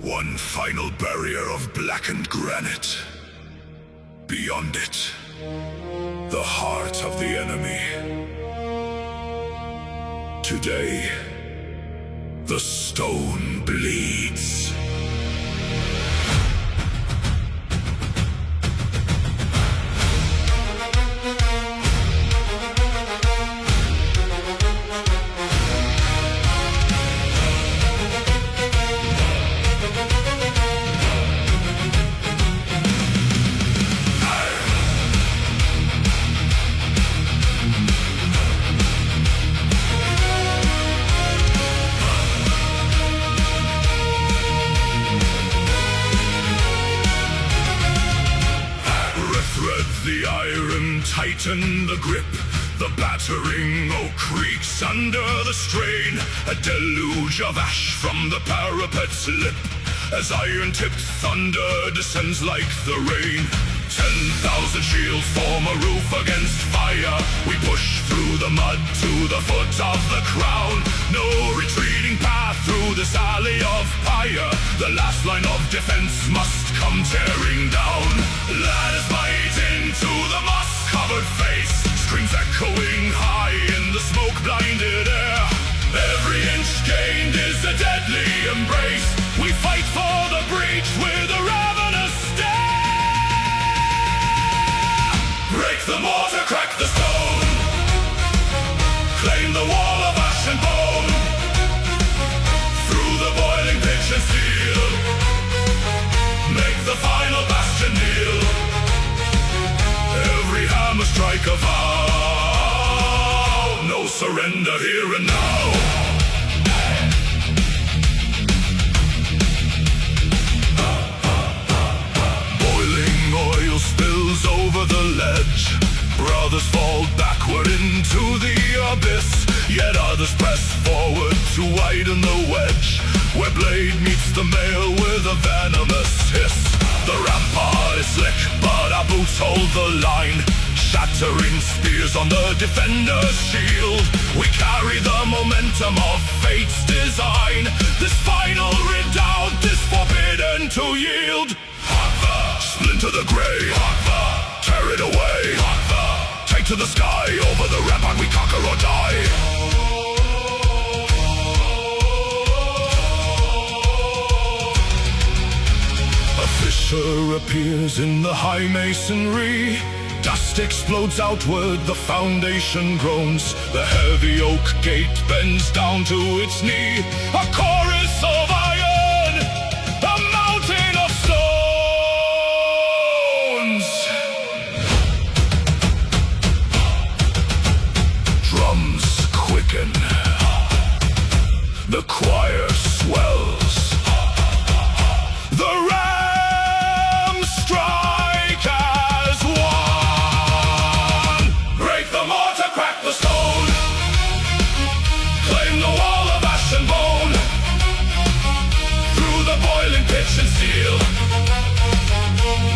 One final barrier of blackened granite. Beyond it, the heart of the enemy. Today, the stone bleeds. The iron tighten the grip. The battering oak creaks under the strain. A deluge of ash from the parapet's lip as iron-tipped thunder descends like the rain. 10,000 shields form a roof against fire. We push through the mud to the foot of the crown. No retreating path through this alley of fire. The last line of defense must come tearing down. Ladders bite into the moss-covered face. Screams echoing high in the smoke-blinded air. Every inch gained is a deadly embrace. We fight for the breach with a ravenous stare. Break the mortar, crack the stone. Claim the wall of ash and bone. Through the boiling pitch and steel. Make the final bastion kneel. Every hammer strike a vow. No surrender here and now. Boiling oil spills over the ledge. Brothers fall backward into the abyss. Yet others press forward to widen the wedge. Where blade meets the mail with a venomous hiss. The rampart is slick, but our boots hold the line. Shattering spears on the defender's shield. We carry the momentum of fate's design. This final redoubt is forbidden to yield. Splinter the grey, tear it away. Take to the sky, over the rampart we conquer or die. A fissure appears in the high masonry. Dust explodes outward, the foundation groans. The heavy oak gate bends down to its knee. A chorus of iron, a mountain of stones. Drums quicken. The choir swells. The rams strike as one. Break the mortar, crack the stone. Claim the wall of ash and bone. Through the boiling pitch and steel.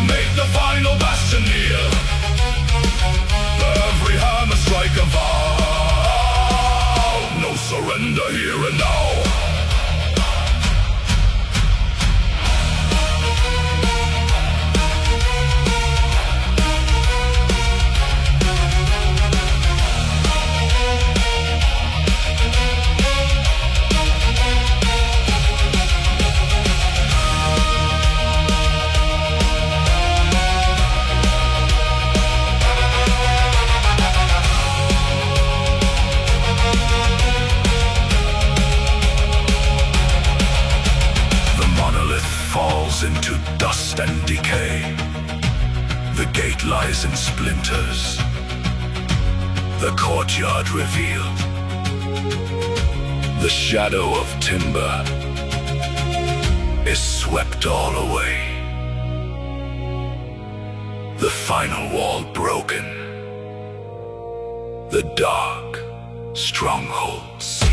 Make the final bastion kneel. Every hammer strike a vow. No surrender here and now. Into dust and decay. The gate lies in splinters. The courtyard revealed. The shadow of timber is swept all away. The final wall broken. The dark stronghold sealed.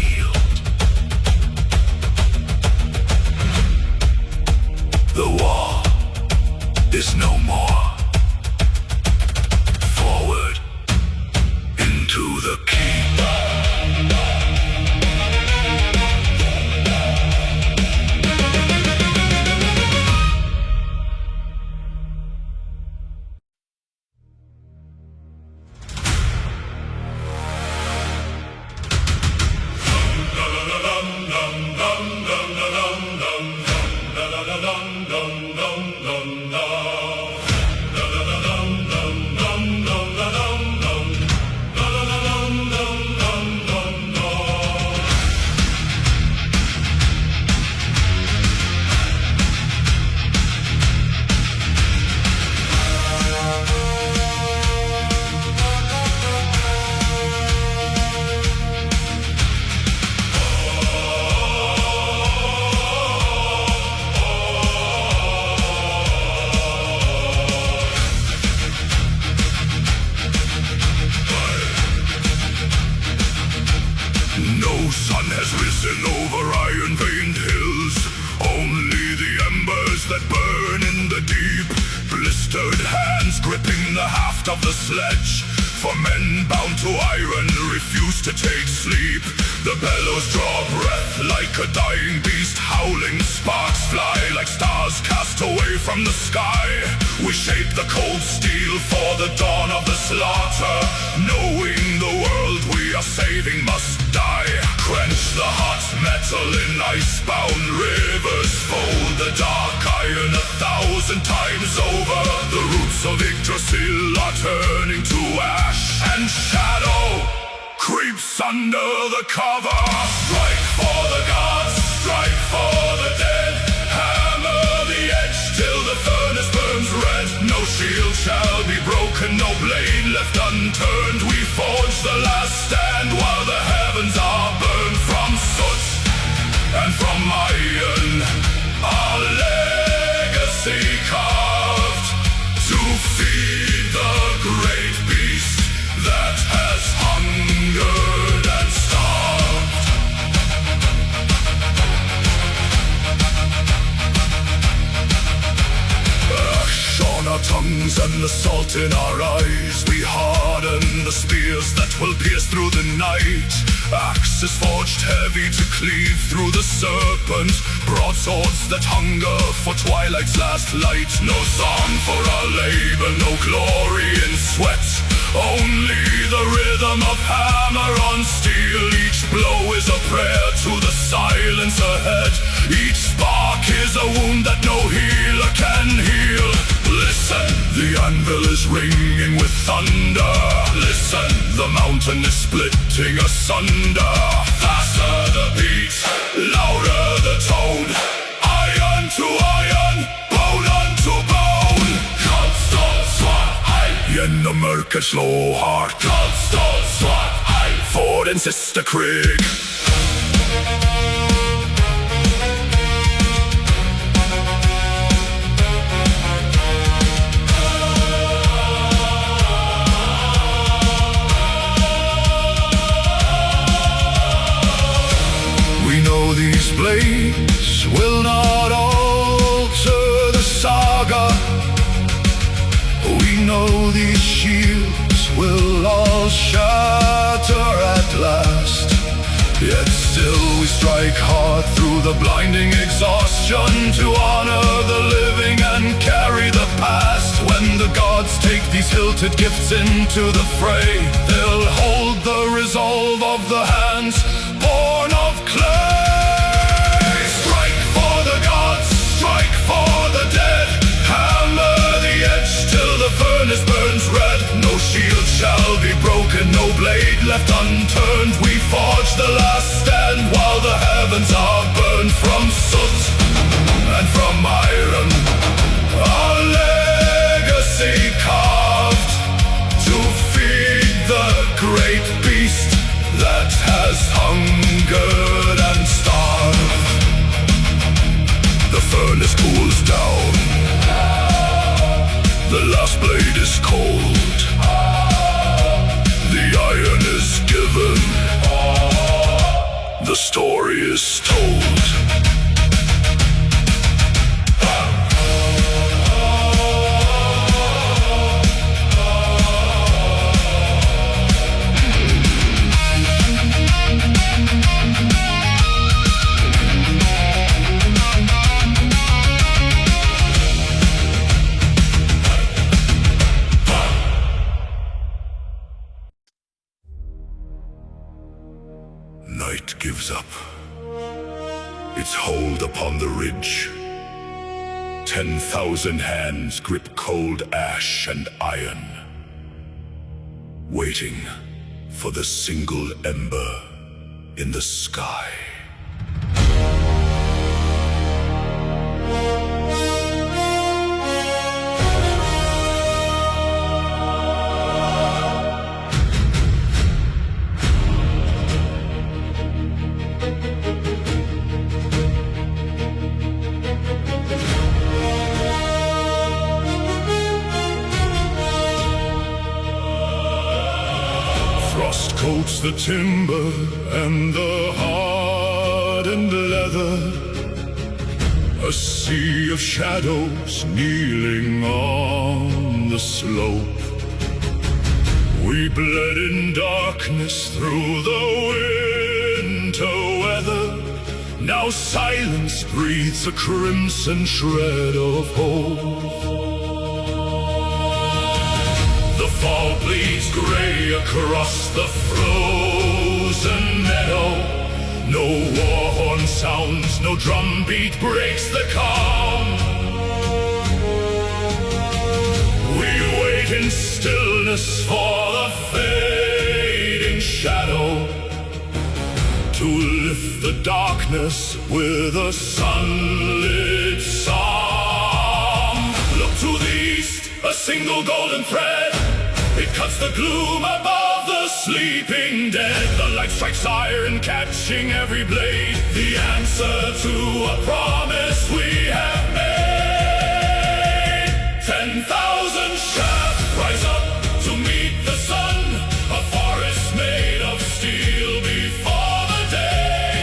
The wall is no more. Forward into the keep. dancing over iron-veined hills. Only the embers that burn in the deep. Blistered hands gripping the haft of the sledge. For men bound to iron refuse to take sleep. The bellows draw breath like a dying beast howling. Sparks fly like stars cast away from the sky. We shape the cold steel for the dawn of the slaughter, knowing the world we are saving must die. Quench the hot metal in ice-bound rivers. Fold the dark iron 1,000 times over. The roots of Yggdrasil are turning to ash, and shadow creeps under the cover. Strike for the gods, strike for the dead. Hammer the edge till the furnace burns red. No shield shall be broken, no blade left unturned. We forge the last stand while the heavens are burned. From soot and from iron, our legacy carved to feed the great beast that has hungered and starved. Ash on our tongues and the salt in our eyes. We harden the spears that will pierce through the night. Axes forged heavy to cleave through the serpent. Broadswords that hunger for twilight's last light. No song for our labor, no glory in sweat. Only the rhythm of hammer on steel. Each blow is a prayer to the silence ahead. Each spark is a wound that no healer can heal. Listen, the anvil is ringing with thunder. Listen, the mountain is splitting asunder. Faster the beat, louder the tone. Iron to iron, bone unto bone. Konstant svart hej. Genom mörker slå hårt. Konstant svart hej. För den sista krig. These blades will not alter the saga. We know these shields will all shatter at last. Yet still we strike hard through the blinding exhaustion to honor the living and carry the past. When the gods take these hilted gifts into the fray, they'll hold the resolve of the hands born of clay. Strike for the dead, hammer the edge till the furnace burns red. No shield shall be broken, no blade left unturned. We forge the last stand while the heavens are burned. From soot and from iron, our legacy carved to feed the great beast that has hungered and starved. The furnace cools down. The last blade is cold. The iron is given. The story is told. Night gives up its hold upon the ridge. 10,000 hands grip cold ash and iron, waiting for the single ember in the sky. Frost coats the timber and the heart hardened leather, a sea of shadows kneeling on the slope. We bled in darkness through the winter weather. Now silence breathes a crimson shred of hope. The fall bleeds gray across the frozen meadow. No war horn sounds, no drumbeat breaks the calm. We wait in stillness for the fading shadow to lift the darkness with a sunlit song. Look to the east, a single golden thread. It cuts the gloom above the sleeping dead. The light strikes iron, catching every blade. The answer to a promise we have made. 10,000 shafts rise up to meet the sun. A forest made of steel before the day.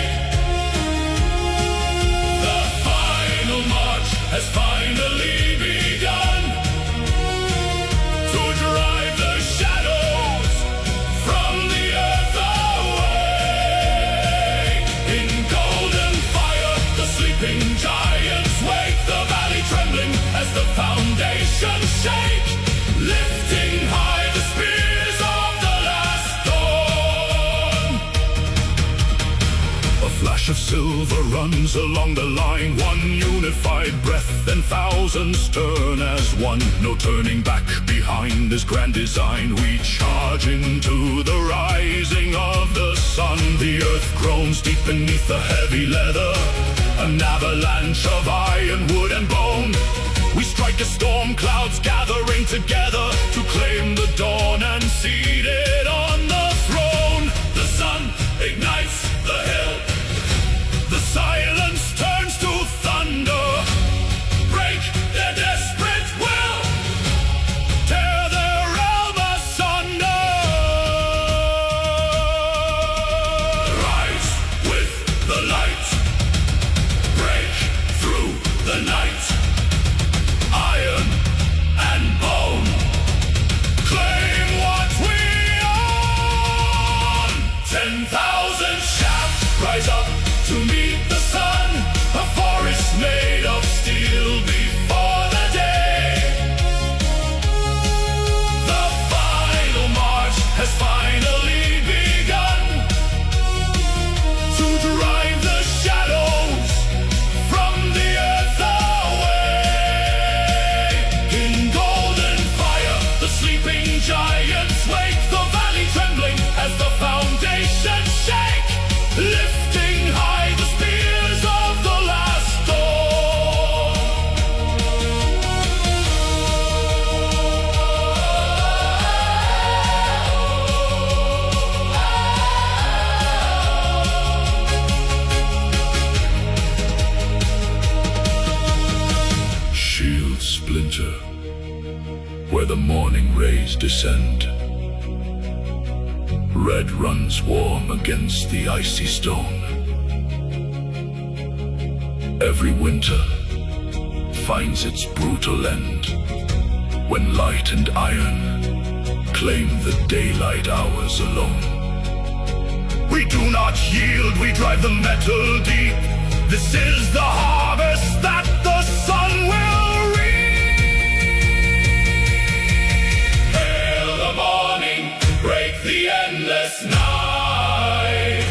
The final march has finally begun to drive the shadows from the earth away. In golden fire, the sleeping giants wake, the valley trembling as the foundations shake, lifting high the spears of the last dawn. A flash of silver runs along the line, one unified breath, then thousands turn as one. No turning back behind this grand design. We charge into the rising of the sun. The earth groans deep beneath the heavy leather, an avalanche of iron, wood and bone. We strike as storm clouds gathering together to claim the dawn and seated on the throne. The sun ignites the hill, the silence turns to thunder. Break their desperate will, tear their realm asunder. Rise with the light, break through the night. Iron and bone, claim what we own. 10,000 shafts rise up to meet the sun. A forest made of steel before the day. The final march has finally begun to drive the shadows from the earth away. In golden fire, the sleeping giants wake, the valley trembling as the foundations shake, lifting high the spears of the last dawn. Shields splinter where the morning rays descend. Red runs warm against the icy stone. Every winter finds its brutal end when light and iron claim the daylight hours alone. We do not yield, we drive the metal deep. This is the harvest that the sun will reap. Hail the morning, break the endless night.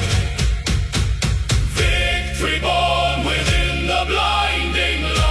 Victory born within the blinding light.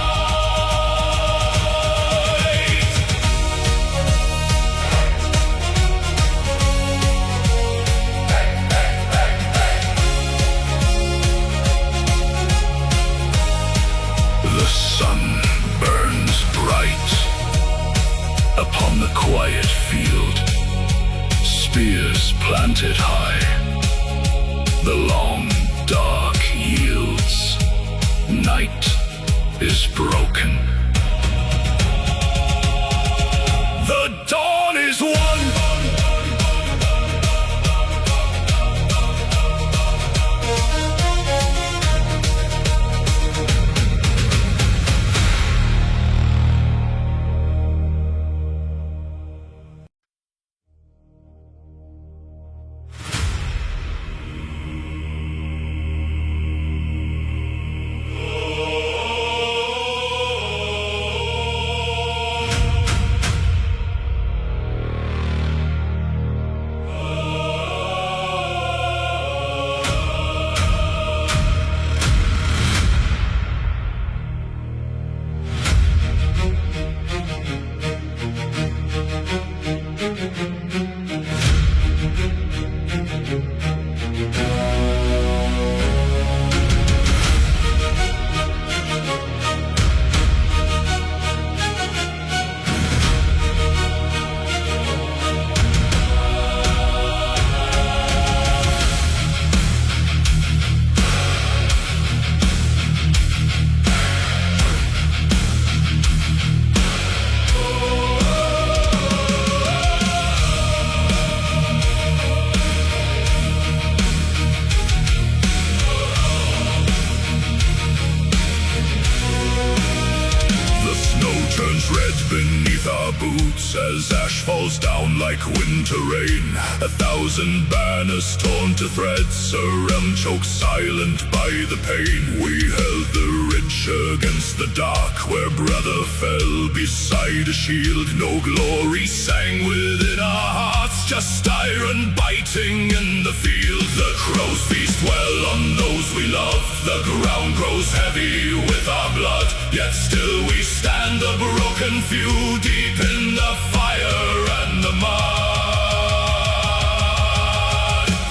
weeps as ash falls down like winter rain. 1,000 banners torn to threads, a realm choked silent by the pain. We held the rich against the dark, where brother fell beside a shield. No glory sang within our hearts, just iron biting in the field. The crows feast well on those we love, the ground grows heavy with our blood. Yet still we stand, the broken few, deep in the fire and the mud.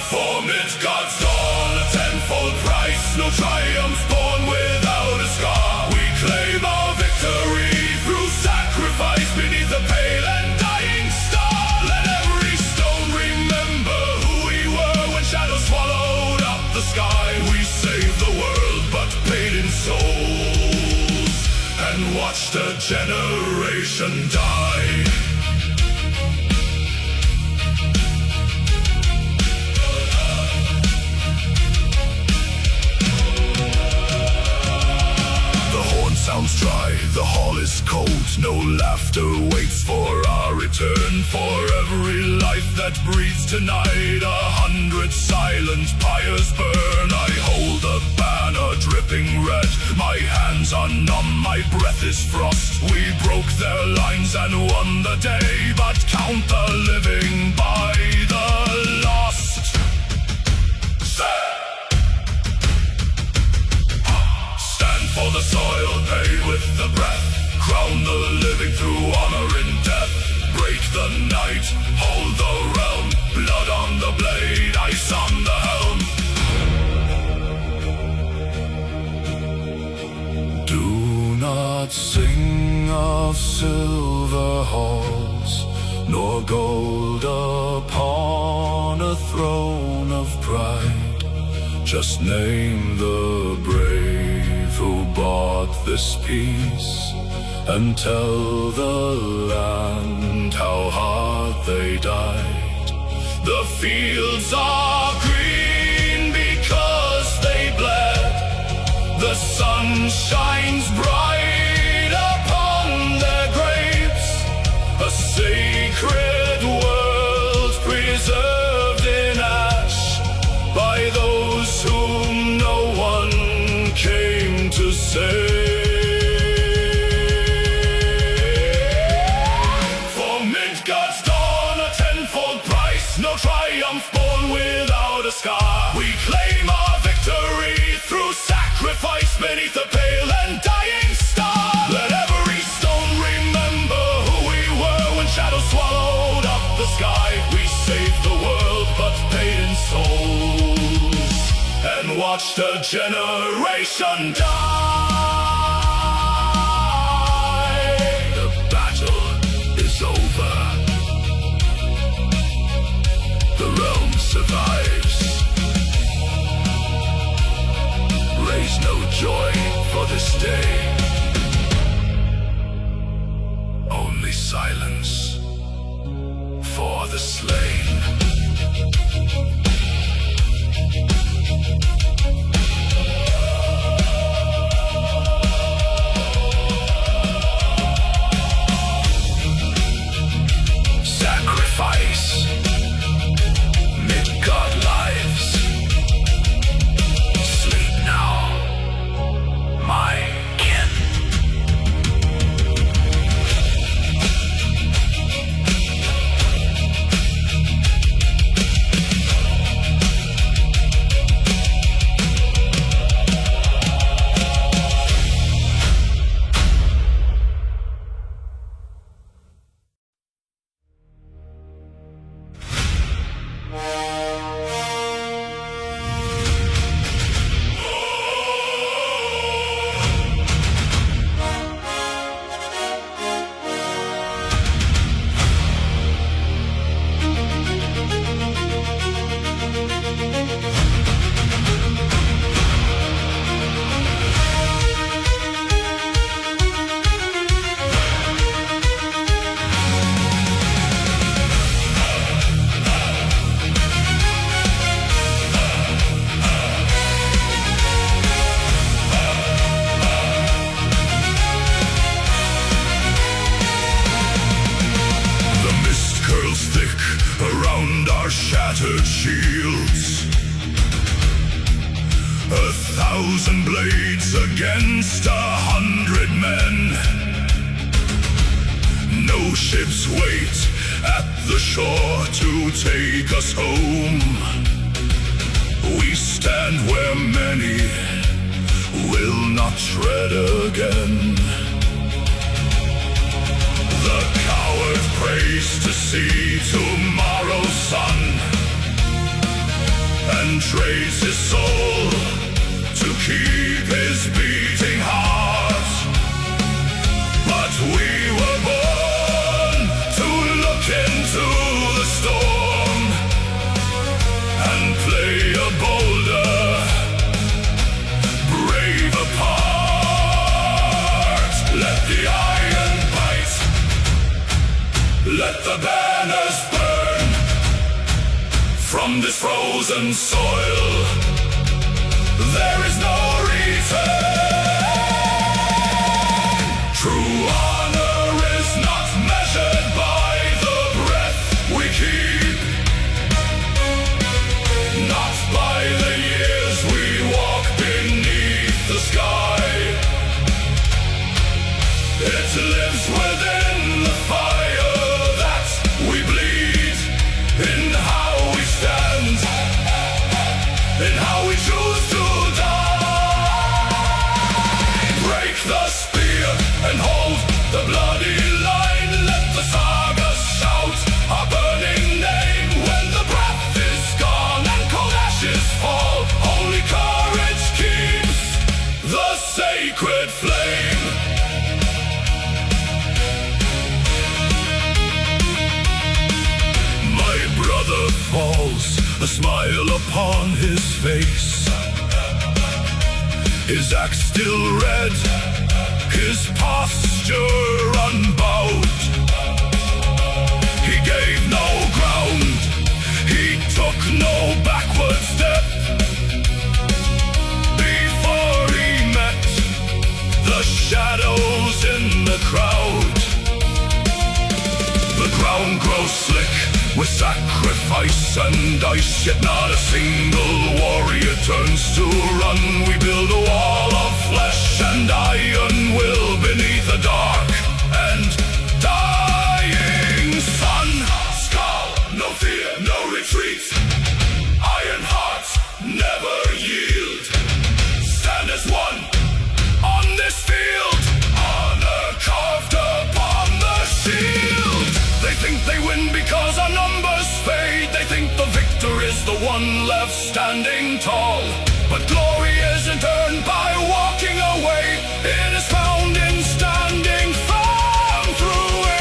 For Midgard's dawn, a tenfold price, no triumph born without a scar. We claim our victory through sacrifice beneath the pale and dying star. Let every stone remember who we were when shadows swallowed up the sky. We saved the world but paid in souls, and watched a generation die. The horn sounds dry, the hall is cold. No laughter waits for our return. For every life that breathes tonight, 100 silent pyres burn. I hold a banner dripping red, my hands are numb, my breath is frost. We broke their lines and won the day, but count the living by the lost. Stand for the soil, pay with the breath, crown the living through honor in death. Break the night, hold the realm, blood on the blade, ice on the helm. Do not sing of silver halls, nor gold upon a throne of pride. Just name the brave who bought this peace, and tell the land how hard they died. The fields are green because they bled. The sun shines bright upon their graves, a sacred world preserved in ash by those whom no one came to save. For Midgard's dawn, a tenfold price, no triumph born without a scar. We claim our victory through sacrifice beneath the pale and dying star. Let every stone remember who we were when shadows swallowed up the sky. We saved the world but paid in souls, and watched a generation die. The battle is over, the realm survives. Raise no joy for this day, only silence for the slain. Sacrifice, Midgard lives. Sleep now, my kin. 1,000 blades against 100 men. No ships wait at the shore to take us home. We stand where many will not tread again. The coward prays to see tomorrow's sun, and trades his soul to keep his beating heart. But we were born to look into the storm and play a bolder, braver part. Let the iron bite, let the banners burn from this frozen soil. There is no return. True honor is not measured by the breath we keep, not by the years we walk beneath the sky. It lives within the fire that we bleed, in how we stand, in how we choose to die. Break the spear and hold the bloody line. Let the saga shout our burning name. When the breath is gone and cold ashes fall, holy courage keeps the sacred flame. My brother falls, a smile upon his face. His axe still red, his posture unbowed. He gave no ground, he took no backward step. Before he met the shadows in the crowd, the ground grows slick with sacrifice and ice, yet not a single warrior turns to run. We build a wall of flesh and iron will beneath a dark and dying sun. Skull, no fear, no retreat. Iron hearts never yield. Stand as one on this field, honor carved upon the shield. They think they win because our numbers fade. They think the victor is the one left standing tall. But glory isn't earned by walking away. It is found in standing firm through it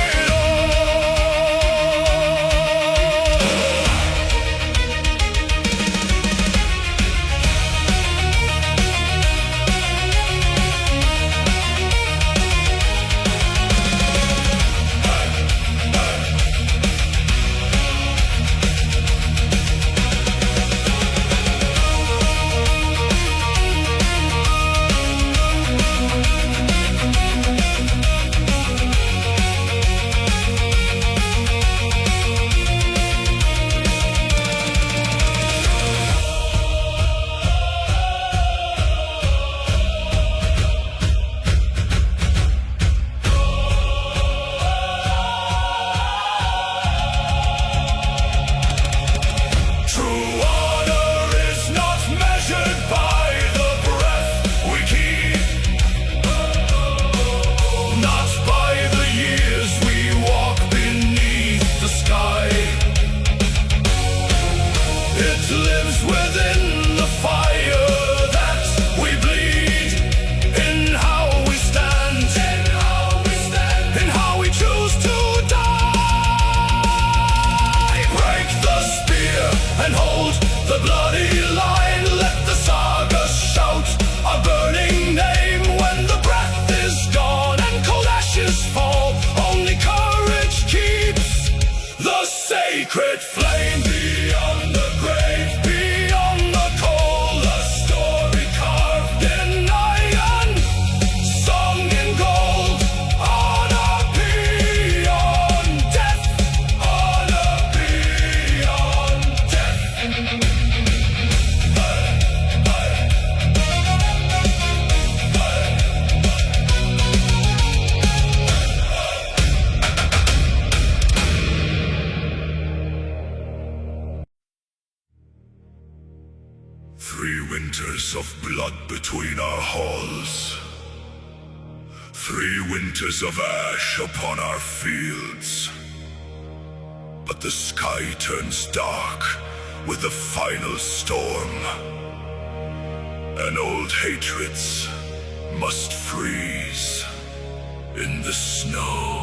between our halls. 3 winters of ash upon our fields. But the sky turns dark with the final storm, and old hatreds must freeze in the snow.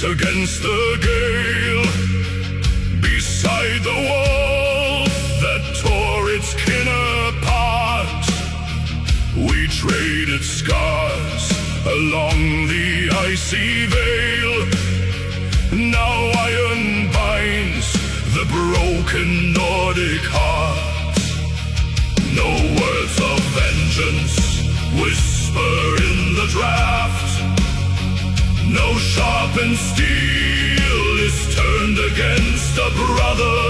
Against the gale, beside the wall that tore its kin apart, we traded scars along the icy veil. Now iron binds the broken Nordic heart. No words of vengeance whisper in the draft. No sharpened steel is turned against a brother.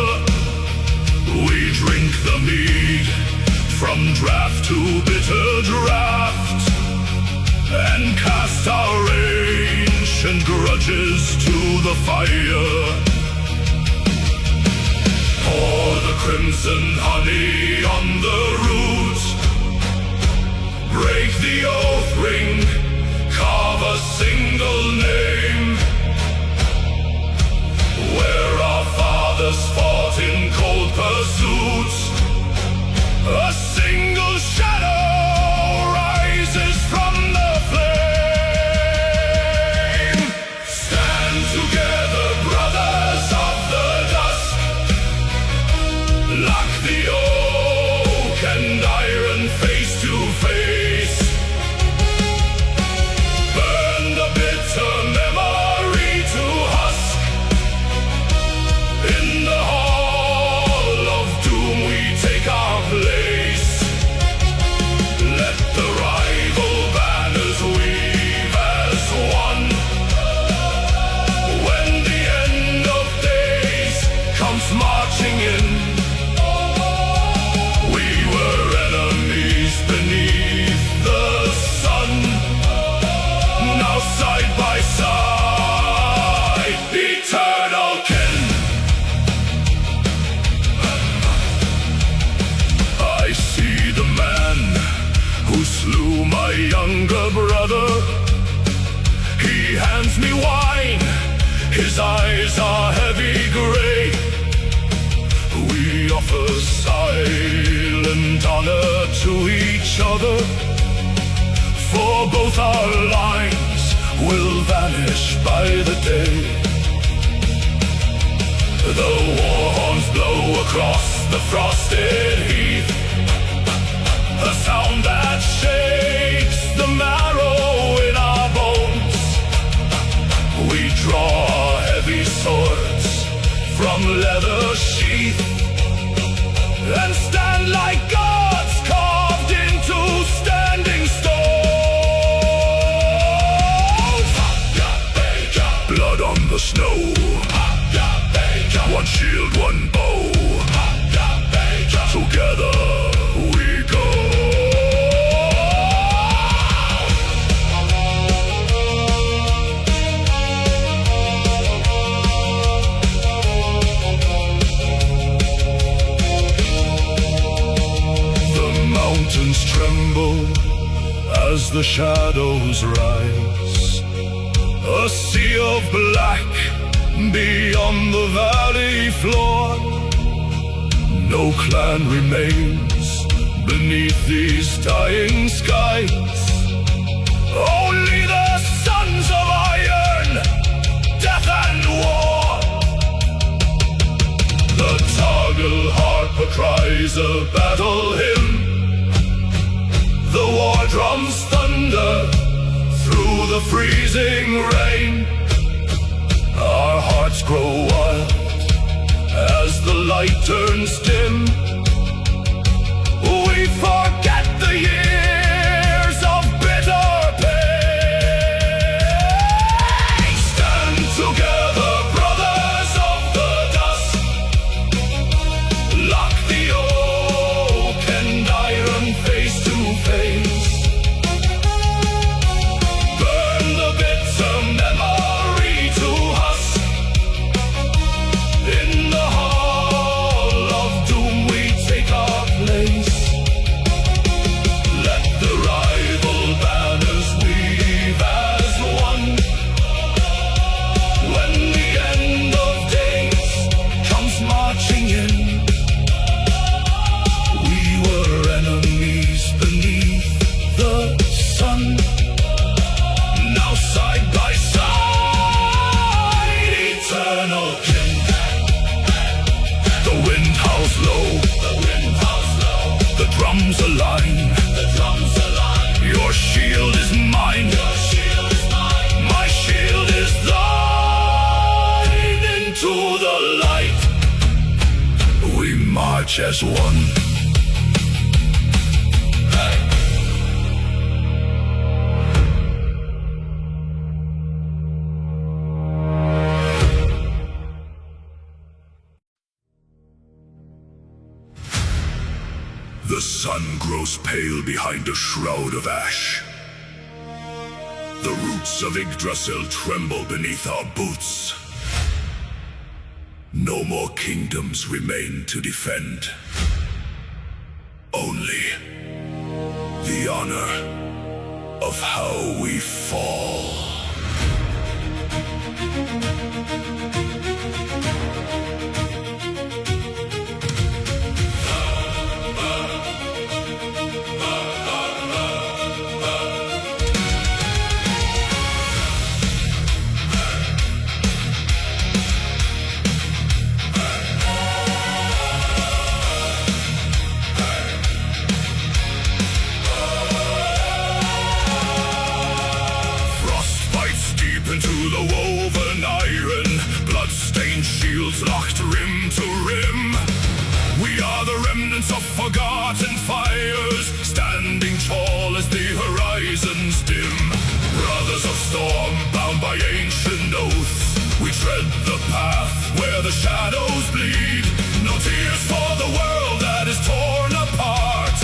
We drink the mead from draft to bitter draft, and cast our ancient grudges to the fire. Pour the crimson honey on the root, break the oath ring, carve a single name, where our fathers fought in cold pursuit. A single shadow rises from the flame. Stand together, brothers of the dusk. Lock the oak and iron face to face. Bitter memory to husk. In the hall of doom we take our place. Let the rival banners weave as one. When the end of days comes marching in, we were enemies beneath the sun. Now side by side, eternal kin. I see the man who slew my younger brother. He hands me wine, his eyes are heavy gray. We offer silent honor to each other, for both our lines will vanish by the day. The war horns blow across the frosted heath, a sound that shakes the marrow in our bones. We draw our heavy swords from leather sheath, and stand like gods carved into standing stone. Blood on the snow, one shield, one bow. Together we go. The mountains tremble as the shadows rise. A sea of black beyond the valley floor. No clan remains beneath these dying skies. Only the sons of iron, death and war. The Targal harper cries a battle hymn. The war drums together through the freezing rain. Our hearts grow wild as the light turns dim. We forget the years of bitter pain. Stand together, brothers of the dust. Lock the oak and iron face to face. Burn the bitter memory to husk. In the hall of doom we take our place. Let the rival banners weave as one. When the end of days comes marching in, we were enemies beneath the sun. Now side by side, eternal kin. The wind howls low, the drums align. Your shield is mine, my shield is thine. Into the light, we march as one. The sun grows pale behind a shroud of ash. The roots of Yggdrasil tremble beneath our boots. No more kingdoms remain to defend. Only the honor of how we fall. Locked rim to rim. We are the remnants of forgotten fires, standing tall as the horizons dim. Brothers of storm, bound by ancient oaths, we tread the path where the shadows bleed. No tears for the world that is torn apart,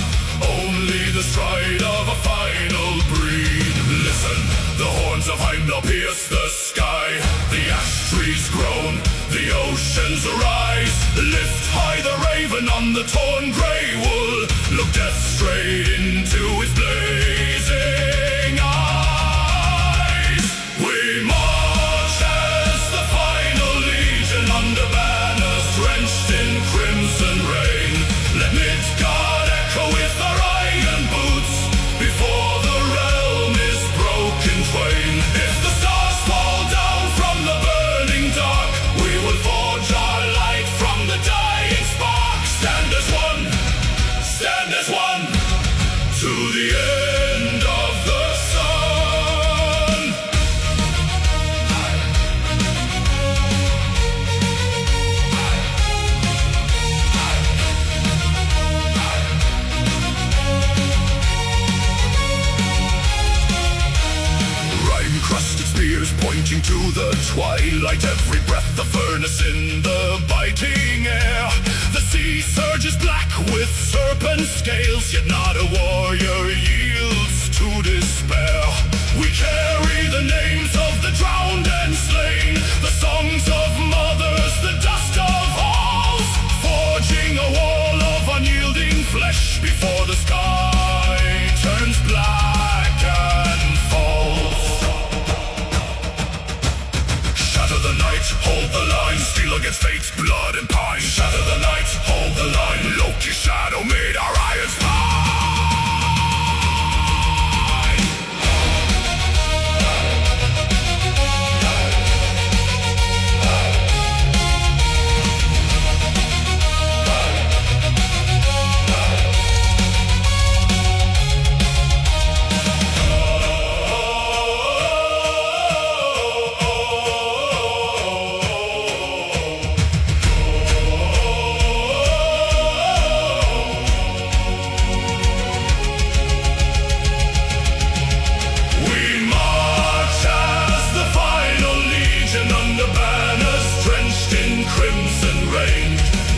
only the stride of a final breed. Listen, the horns of Heimdall pierce the sky. The ash trees groan, the oceans arise. Lift high the raven on the torn grey wool. Look death straight into his blazing eyes. We march as the final legion under banners drenched in crimson rain. Let Midgard echo with our iron boots before the realm is broken twain. If the stars fall down from the burning dark, we will forge our light from the dying spark. Stand as one, to the end of the sun. Rime-crusted spears pointing to the twilight. Every breath the furnace in the biting air. The sea surges black with serpent scales, yet not a warrior yields to despair. We carry the names of the drowned and slain, the songs of mothers, the dust of halls, forging a wall of unyielding flesh before the sky turns black and falls. Shatter the night, hold the line, steel against fate's blood and pine. Shatter the night, hold the line, Loki's shadow made our iron spine.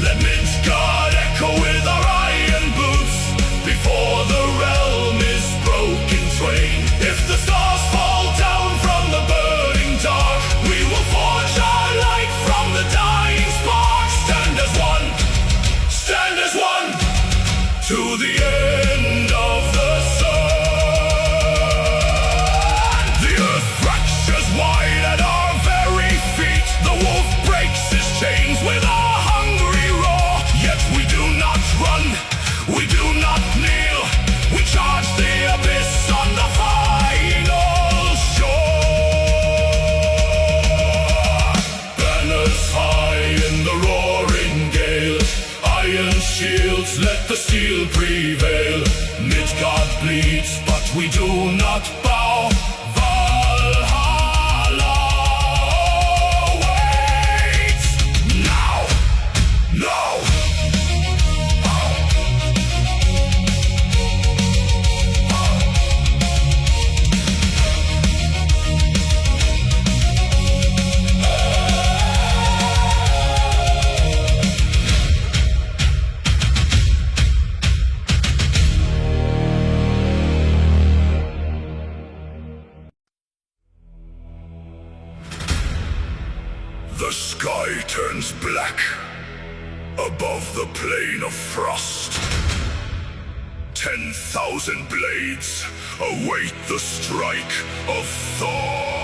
Let Midgard echo with our iron boots before the realm is broken twain. If the stars fall down from the burning dark, we will forge our light from the dying spark. Stand as one, stand as one, to the end of the sun. The earth fractures wide at our very feet. The wolf breaks his chains with a hungry roar. Yet we do not run, we do not kneel. We charge the abyss on the final shore. Banners high in the roaring gale, iron shields, let the steel prevail. Midgard bleeds, but we do not bow. Valhalla waits now, now. The sky turns black above the plain of frost. 10,000 blades await the strike of Thor.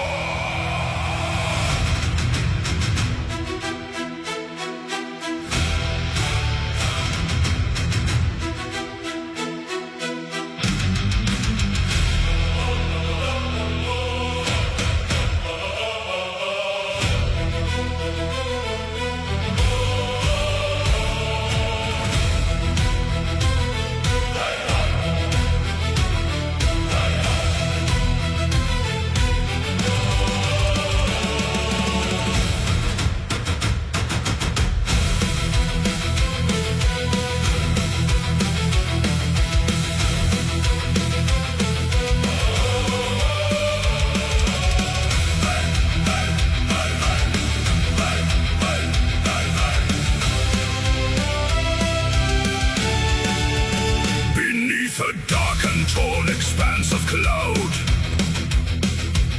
A dark and torn expanse of cloud,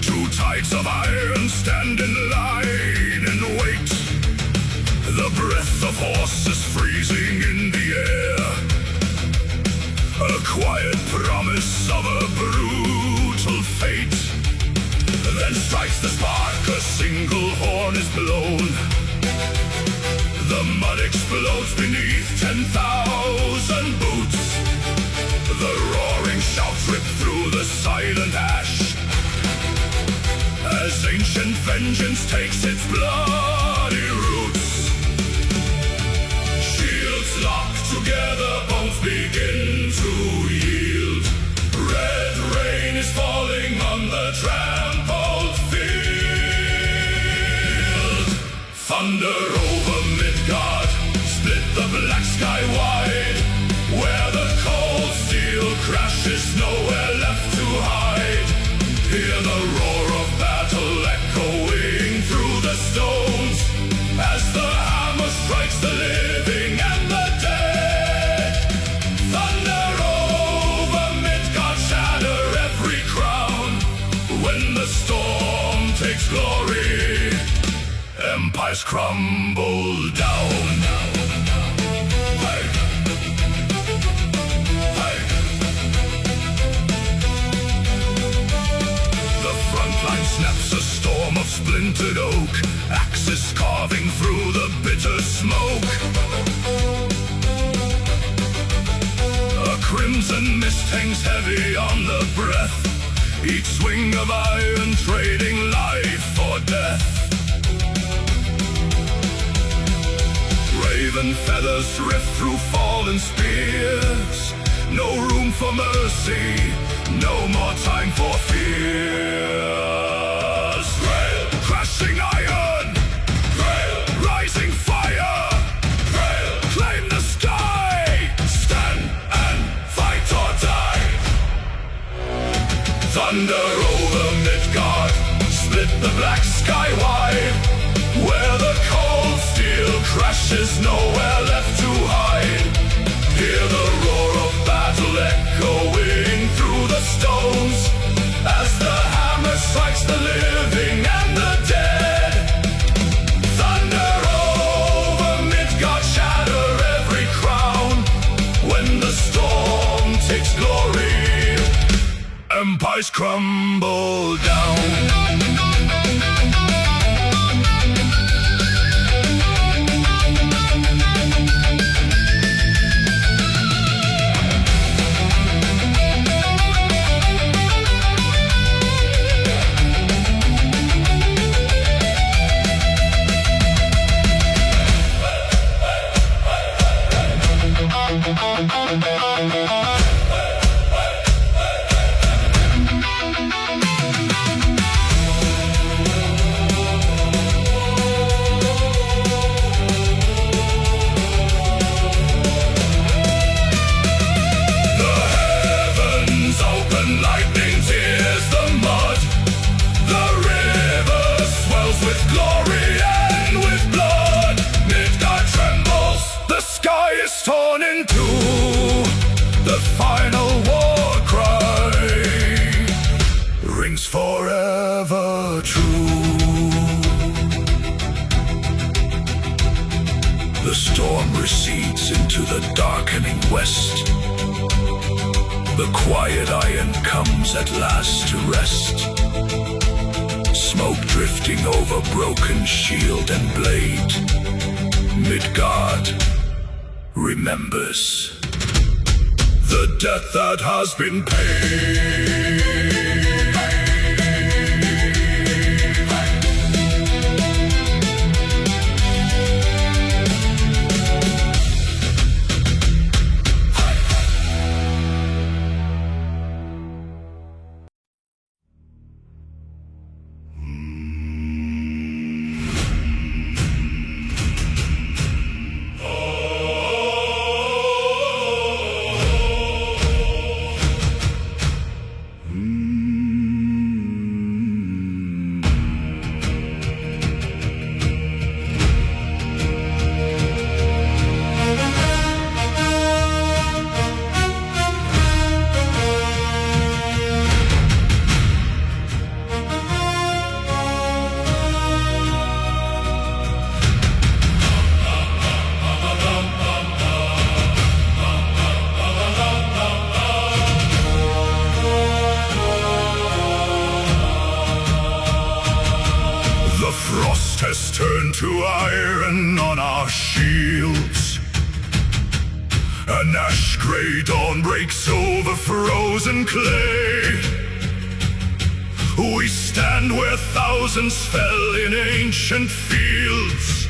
two tides of iron stand in line and wait. The breath of horses freezing in the air, a quiet promise of a brutal fate. Then strikes the spark, a single horn is blown. The mud explodes beneath 10,000 boots. The roaring shouts rip through the silent ash, as ancient vengeance takes its bloody roots. Shields lock together, bones begin to yield. Red rain is falling on the trampled field. Thunder over Midgard, split the black sky wide. Where the cold steel crashes, nowhere left to hide. Hear the roar of battle echoing through the stones, as the hammer strikes the living and the dead. Thunder over Midgard, shatter every crown. When the storm takes glory, empires crumble down. Snaps a storm of splintered oak, axes carving through the bitter smoke. A crimson mist hangs heavy on the breath, each swing of iron trading life for death. Raven feathers rift through fallen spears, no room for mercy, no more time for fear. Crashing iron, rising fire, claim the sky, stand and fight or die. Thunder over Midgard, split the black sky wide, where the cold steel crashes, nowhere left to hide. Hear the roar of battle echoing through the stones, as the hammer strikes the living and the dead. Thunder over Midgard, shatter every crown. When the storm takes glory, empires crumble down. Torn into the final war cry, rings forever true. The storm recedes into the darkening west. The quiet iron comes at last to rest. Smoke drifting over broken shield and blade. Midgard remembers the debt that has been paid. Frost has turned to iron on our shields. An ash-gray dawn breaks over frozen clay. We stand where thousands fell in ancient fields,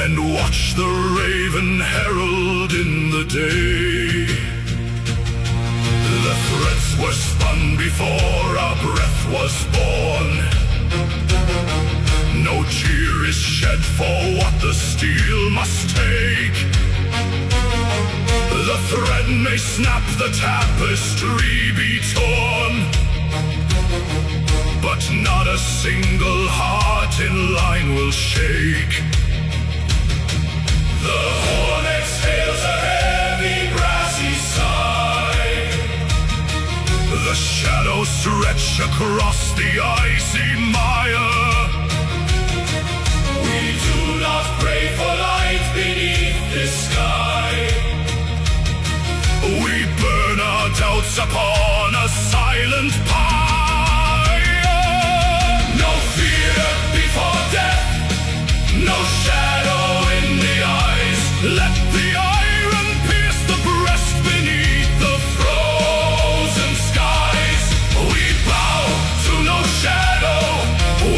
and watch the raven herald in the day. The threads were spun before our breath was born. No tear is shed for what the steel must take. The thread may snap, the tapestry be torn, but not a single heart in line will shake. The horn exhales a heavy grassy sigh. The shadows stretch across the icy mire. We do not pray for light beneath this sky. We burn our doubts upon a silent pyre. No fear before death, no shadow in the eyes. Let the iron pierce the breast beneath the frozen skies. We bow to no shadow,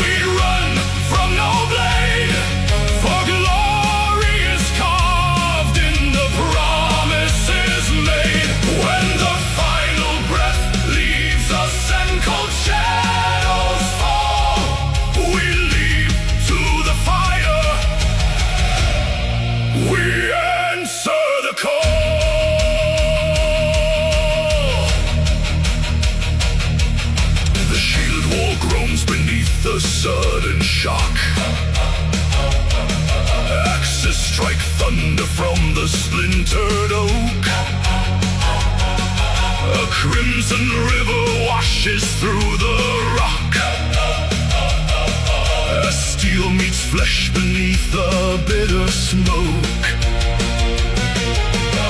we run from no blade, for glory is carved in the promises made. When the final breath leaves us and beneath the sudden shock. Axes strike thunder from the splintered oak. A crimson river washes through the rock. As steel meets flesh beneath the bitter smoke,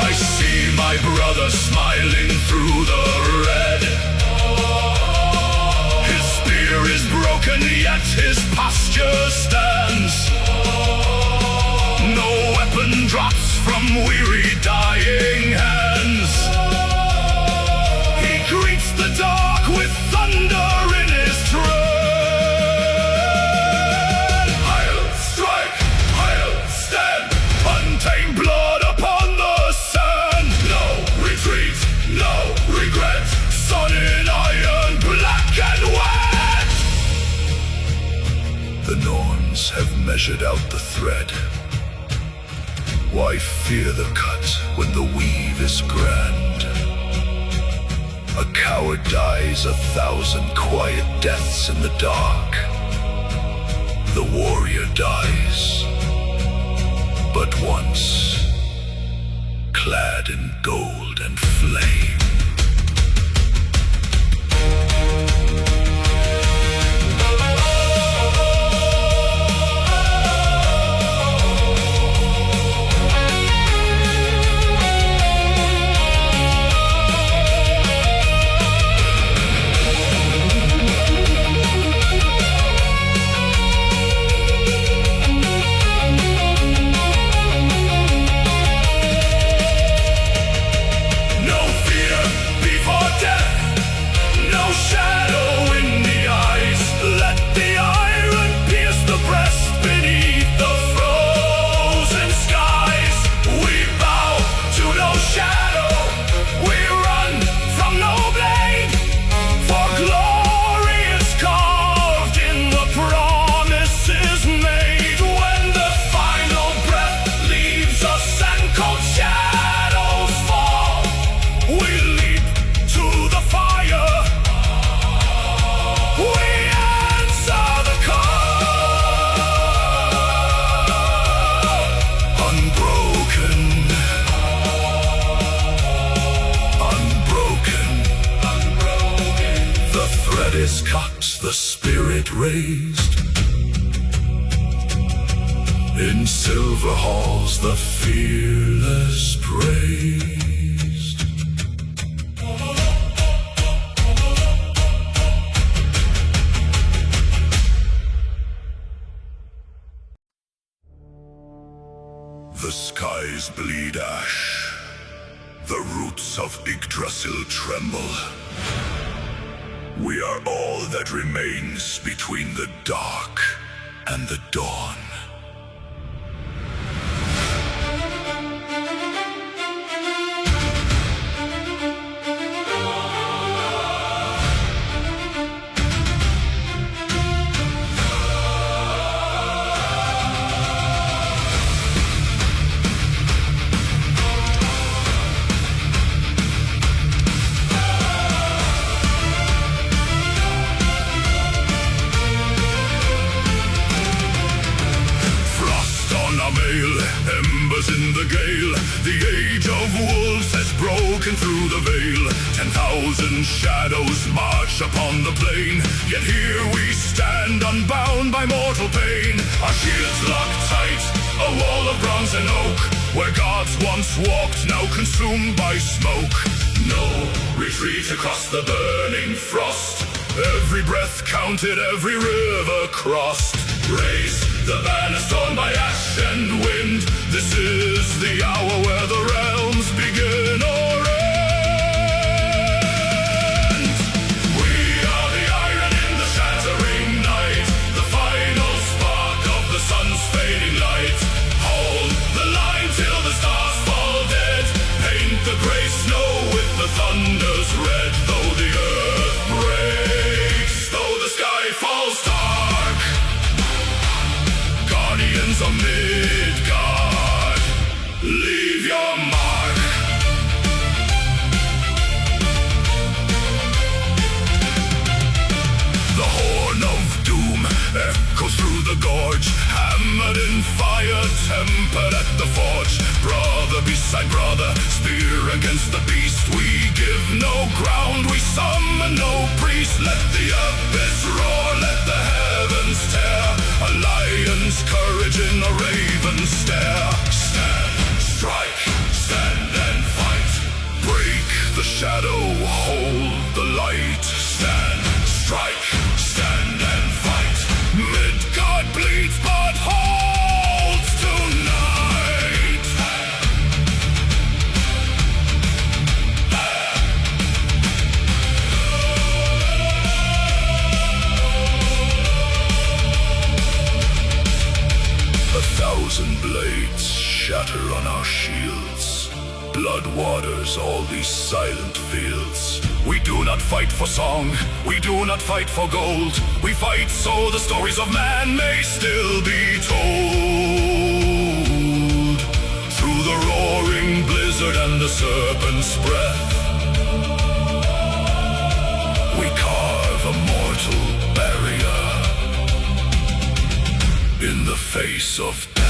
I see my brother smiling through the red. His spear is broken, yet his posture stands. No weapon drops from weary dying hands. He greets the dark with thunder in his tread. I'll strike, I'll stand, untamed blood upon the sand. No retreat, no regret, sun in iron, black and wet. The Norns have measured out the thread. Why fear the cut when the weave is grand? A coward dies 1,000 quiet deaths in the dark. The warrior dies but once, clad in gold and flame. Is cut, the spirit raised. In silver halls the fearless praised. The skies bleed ash. The roots of Yggdrasil tremble. We are all that remains between the dark and the dawn. Embers in the gale, the age of wolves has broken through the veil. 10,000 shadows march upon the plain, yet here we stand unbound by mortal pain. Our shields locked tight, a wall of bronze and oak, where gods once walked, now consumed by smoke. No retreat across the burning frost, every breath counted, every river crossed. Raise the banner torn by ash and wind. This is the hour where the realms begin or end. We are the iron in the shattering night, the final spark of the sun's fading light. Hold the line till the stars fall dead. Paint the gray snow with the thunder's red. Though the earth breaks, though the sky falls dark, guardians of Midgard, leave your mark. shepherd at the forge, brother beside brother, spear against the beast. We give no ground, we summon no priest. Let the abyss roar, let the heavens tear, a lion's courage in a raven's stare. Stand, strike, stand and fight, break the shadow, hold the light. Stand, strike, stand and fight, Midgard bleeds but holds tonight. 1,000 blades shatter on our shields. Blood waters all these silent fields. We do not fight for song, we do not fight for gold. We fight so the stories of man may still be told. Through the roaring blizzard and the serpent's breath, we carve a mortal barrier in the face of death.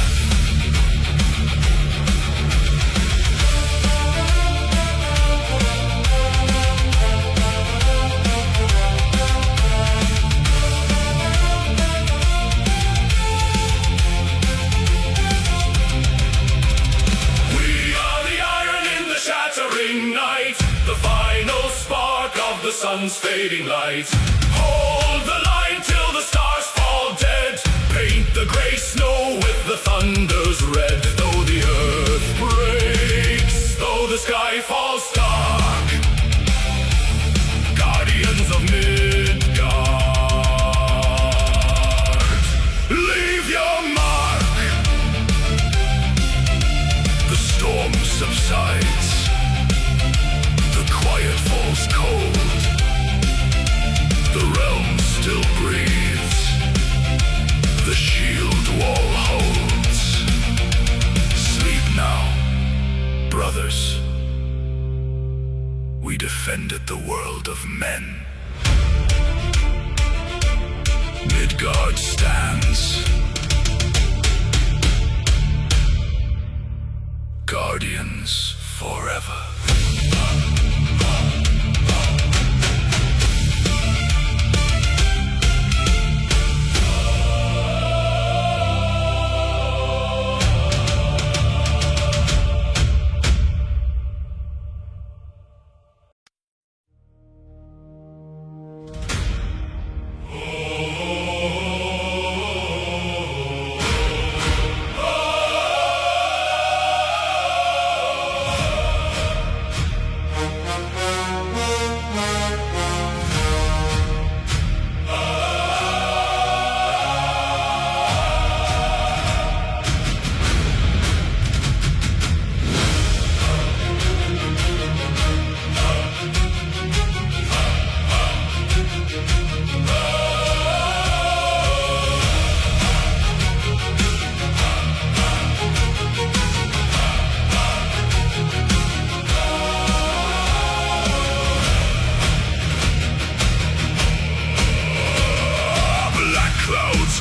Night, the final spark of the sun's fading light. Hold the line till the stars fall dead. Paint the gray snow with the thunder's red. Though the earth breaks, though the sky falls dark, guardians of Midgard, leave your mark. The storm subsides, quiet falls cold, the realm still breathes, the shield wall holds. Sleep now, brothers. We defended the world of men. Midgard stands, guardians forever.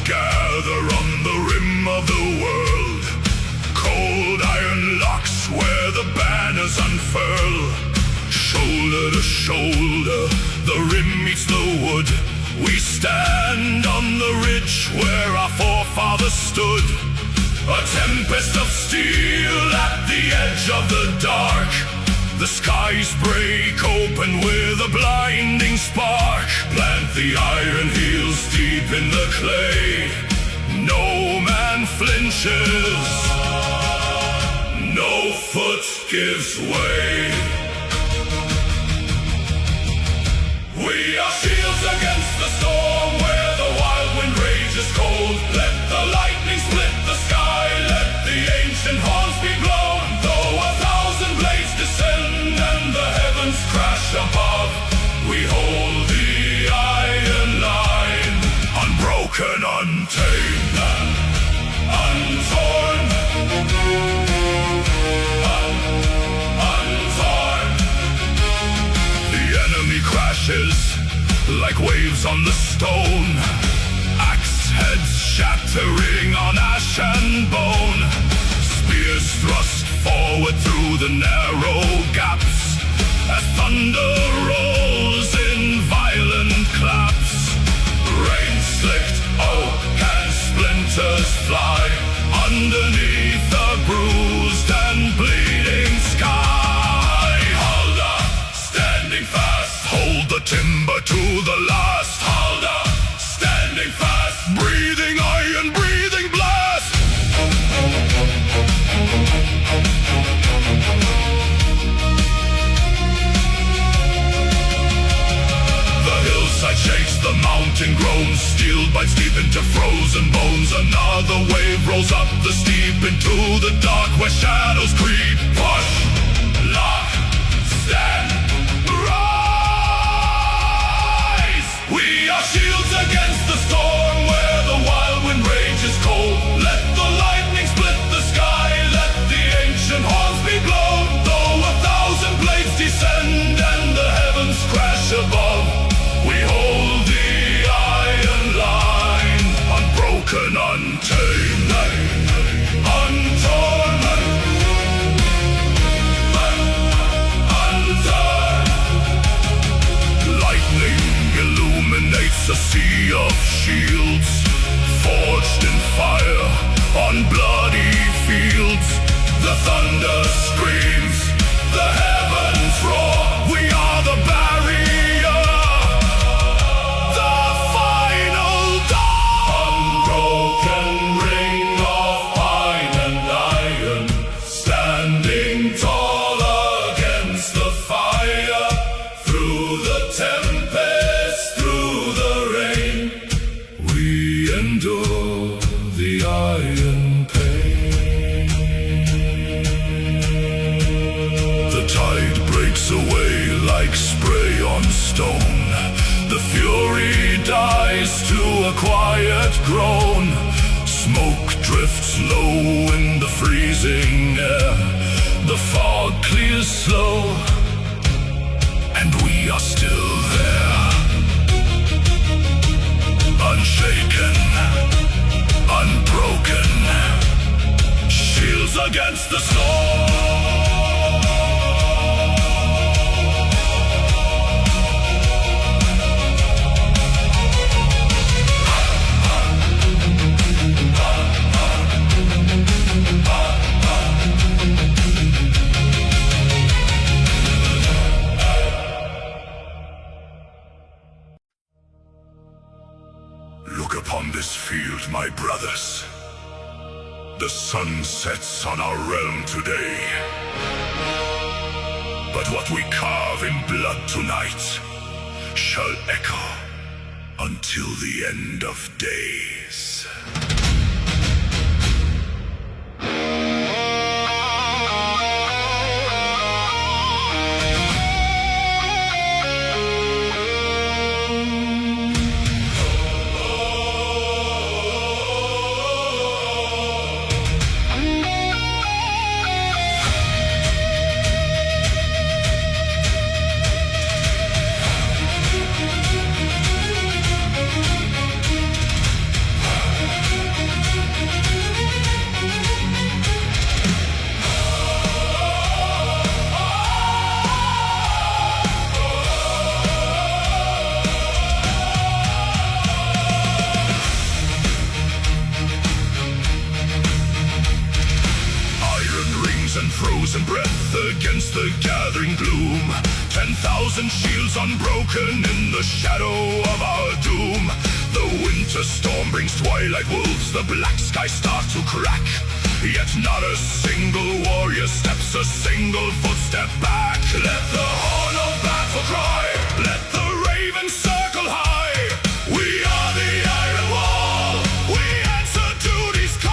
Gather on the rim of the world. Cold iron locks where the banners unfurl. Shoulder to shoulder, the rim meets the wood. We stand on the ridge where our forefathers stood. A tempest of steel at the edge of the dark. The skies break open with a blinding spark. Plant the iron heels deep in the clay. No man flinches, no foot gives way. We are shields against the storm where the wild wind rages cold. Let the lightning split the sky, let the ancient horns be blown. Though 1,000 blades descend and the heavens crash above, we hold the iron line, unbroken, untamed, and untorn. Untorn. The enemy crashes like waves on the stone. Axe heads shattering on ash and bone. spears thrust forward through the narrow gaps as thunder rolls in violent claps. Rain-slicked oak and splinters fly underneath the bruised and bleeding sky. Hold up, standing fast. Hold the timber to the last. Hold up, standing fast. Breathing iron, breathing blast. The hillside shakes, the mountain groans. Steel bites deep into frozen bones. Another wave rolls up the steep into the dark where shadows creep. Push, lock, stand, rise. We are shields against the storm where the wild wind rages cold. Let the lightning split the sky, let the ancient horns be blown. Though 1,000 blades descend and the heavens crash above, we hold the iron line, unbroken, untamed, untorn, undone. Lightning illuminates a sea of shields, forged in fire on bloody fields. The thunder screams, the heavens roar. We are the barrier, the final door. Unbroken ring of pine and iron, standing tall against the fire. Through the tempest, through the rain, we endure the iron pain. The tide breaks away like spray on stone. The fury dies to a quiet groan. Smoke drifts low in the freezing air. The fog clears slow, and we are still there. Unshaken, unbroken, shields against the storm. Look upon this field, my brothers. The sun sets on our realm today. But what we carve in blood tonight shall echo until the end of days. And frozen breath against the gathering gloom. 10,000 shields unbroken in the shadow of our doom. The winter storm brings twilight wolves, the black sky starts to crack. Yet not a single warrior steps a single footstep back. Let the horn of battle cry, let the ravens circle high. We are the iron wall, we answer duty's call.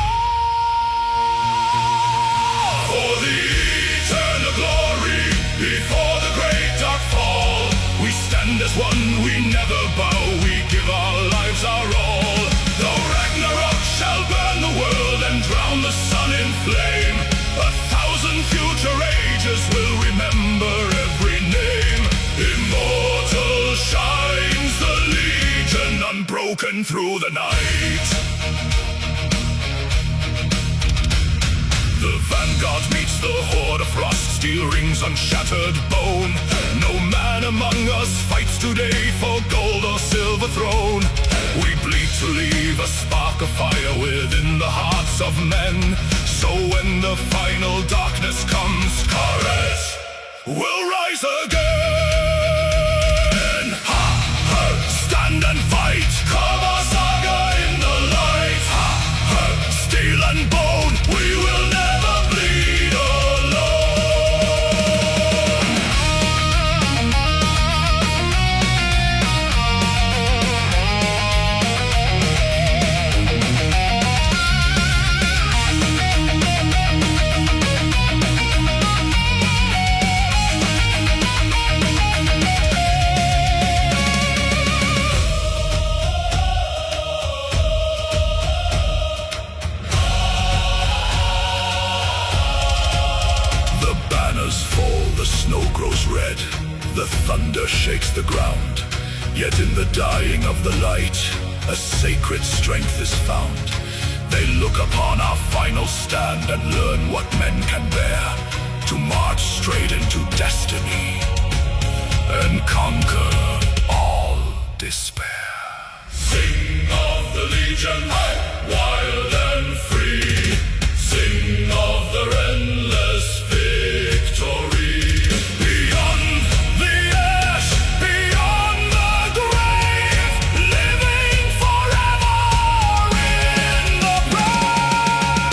For the eternal glory, before the great dark fall, we stand as one, we never bow, we give our lives our all. Though Ragnarok shall burn the world and drown the sun in flame, 1,000 future ages will remember every name. Immortal shines the legion, unbroken through the night. The vanguard meets the horde of frost, steel rings on shattered bone. No man among us fights today for gold or silver throne. We bleed to leave a spark of fire within the hearts of men. So when the final darkness comes, courage will rise again. Ha, ha, stand and fight, Kama Saga in the light. Ha, ha, steel and bone, we will never bleed fall, the snow grows red, the thunder shakes the ground. Yet in the dying of the light, a sacred strength is found. They look upon our final stand and learn what men can bear, to march straight into destiny and conquer all despair. Sing of the legion, wild and free. Sing of their endless victory. Beyond the ash, beyond the grave, living forever in the brave.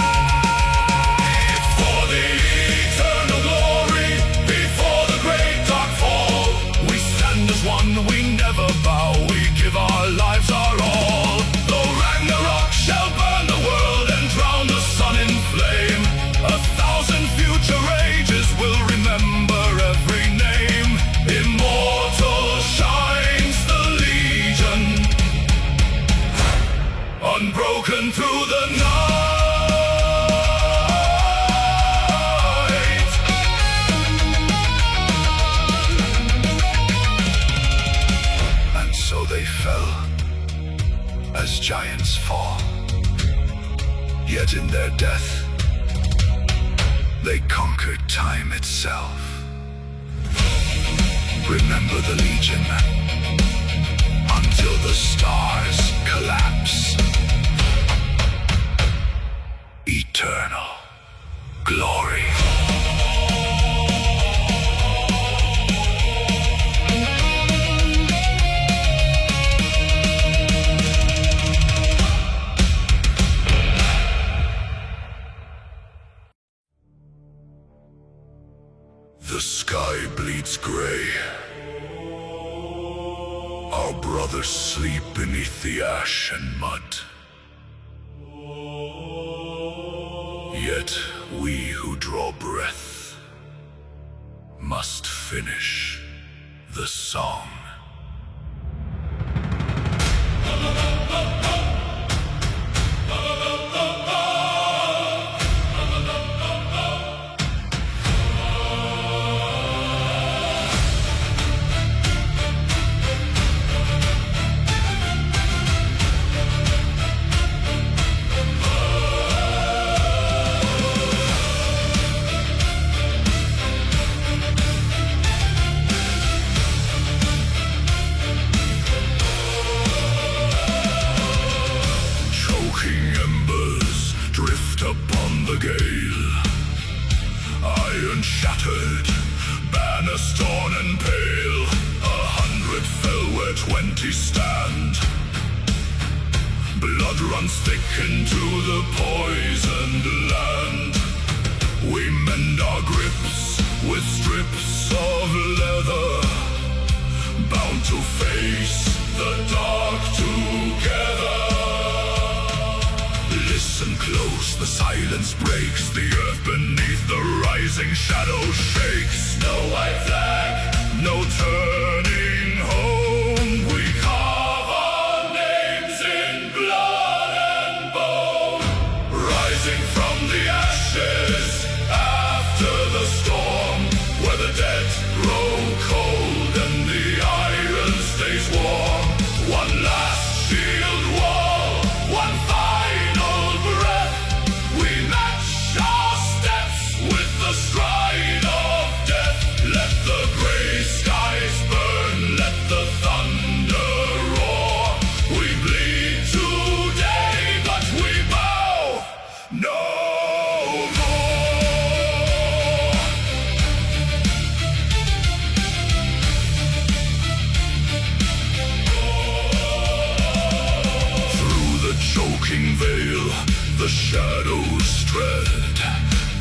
For the eternal glory, before the great dark fall, we stand as one, we never bow, we give our lives our all. Though Ragnarok shall burn the world and drown the sun in flame, 1,000 future ages will remember every name. Immortal shines the legion, unbroken through the night. And so they fell, as giants fall. Yet in their death, they conquered time itself. Remember the legion until the stars collapse. Eternal glory. The sky bleeds gray. Our brothers sleep beneath the ash and mud. Yet we who draw breath must finish the song. Iron shattered, banners torn and pale. 100 fell where 20 stand. Blood runs thick into the poisoned land. We mend our grips with strips of leather, bound to face the dark together. Listen close, the silence breaks. The earth beneath the rising shadow shakes. No white flag, no turning home. We carve our names in blood and bone. Rising from the ashes after the storm, where the dead grow cold and the iron stays warm. One last shield wall, one final breath. We match our smoking veil, the shadows tread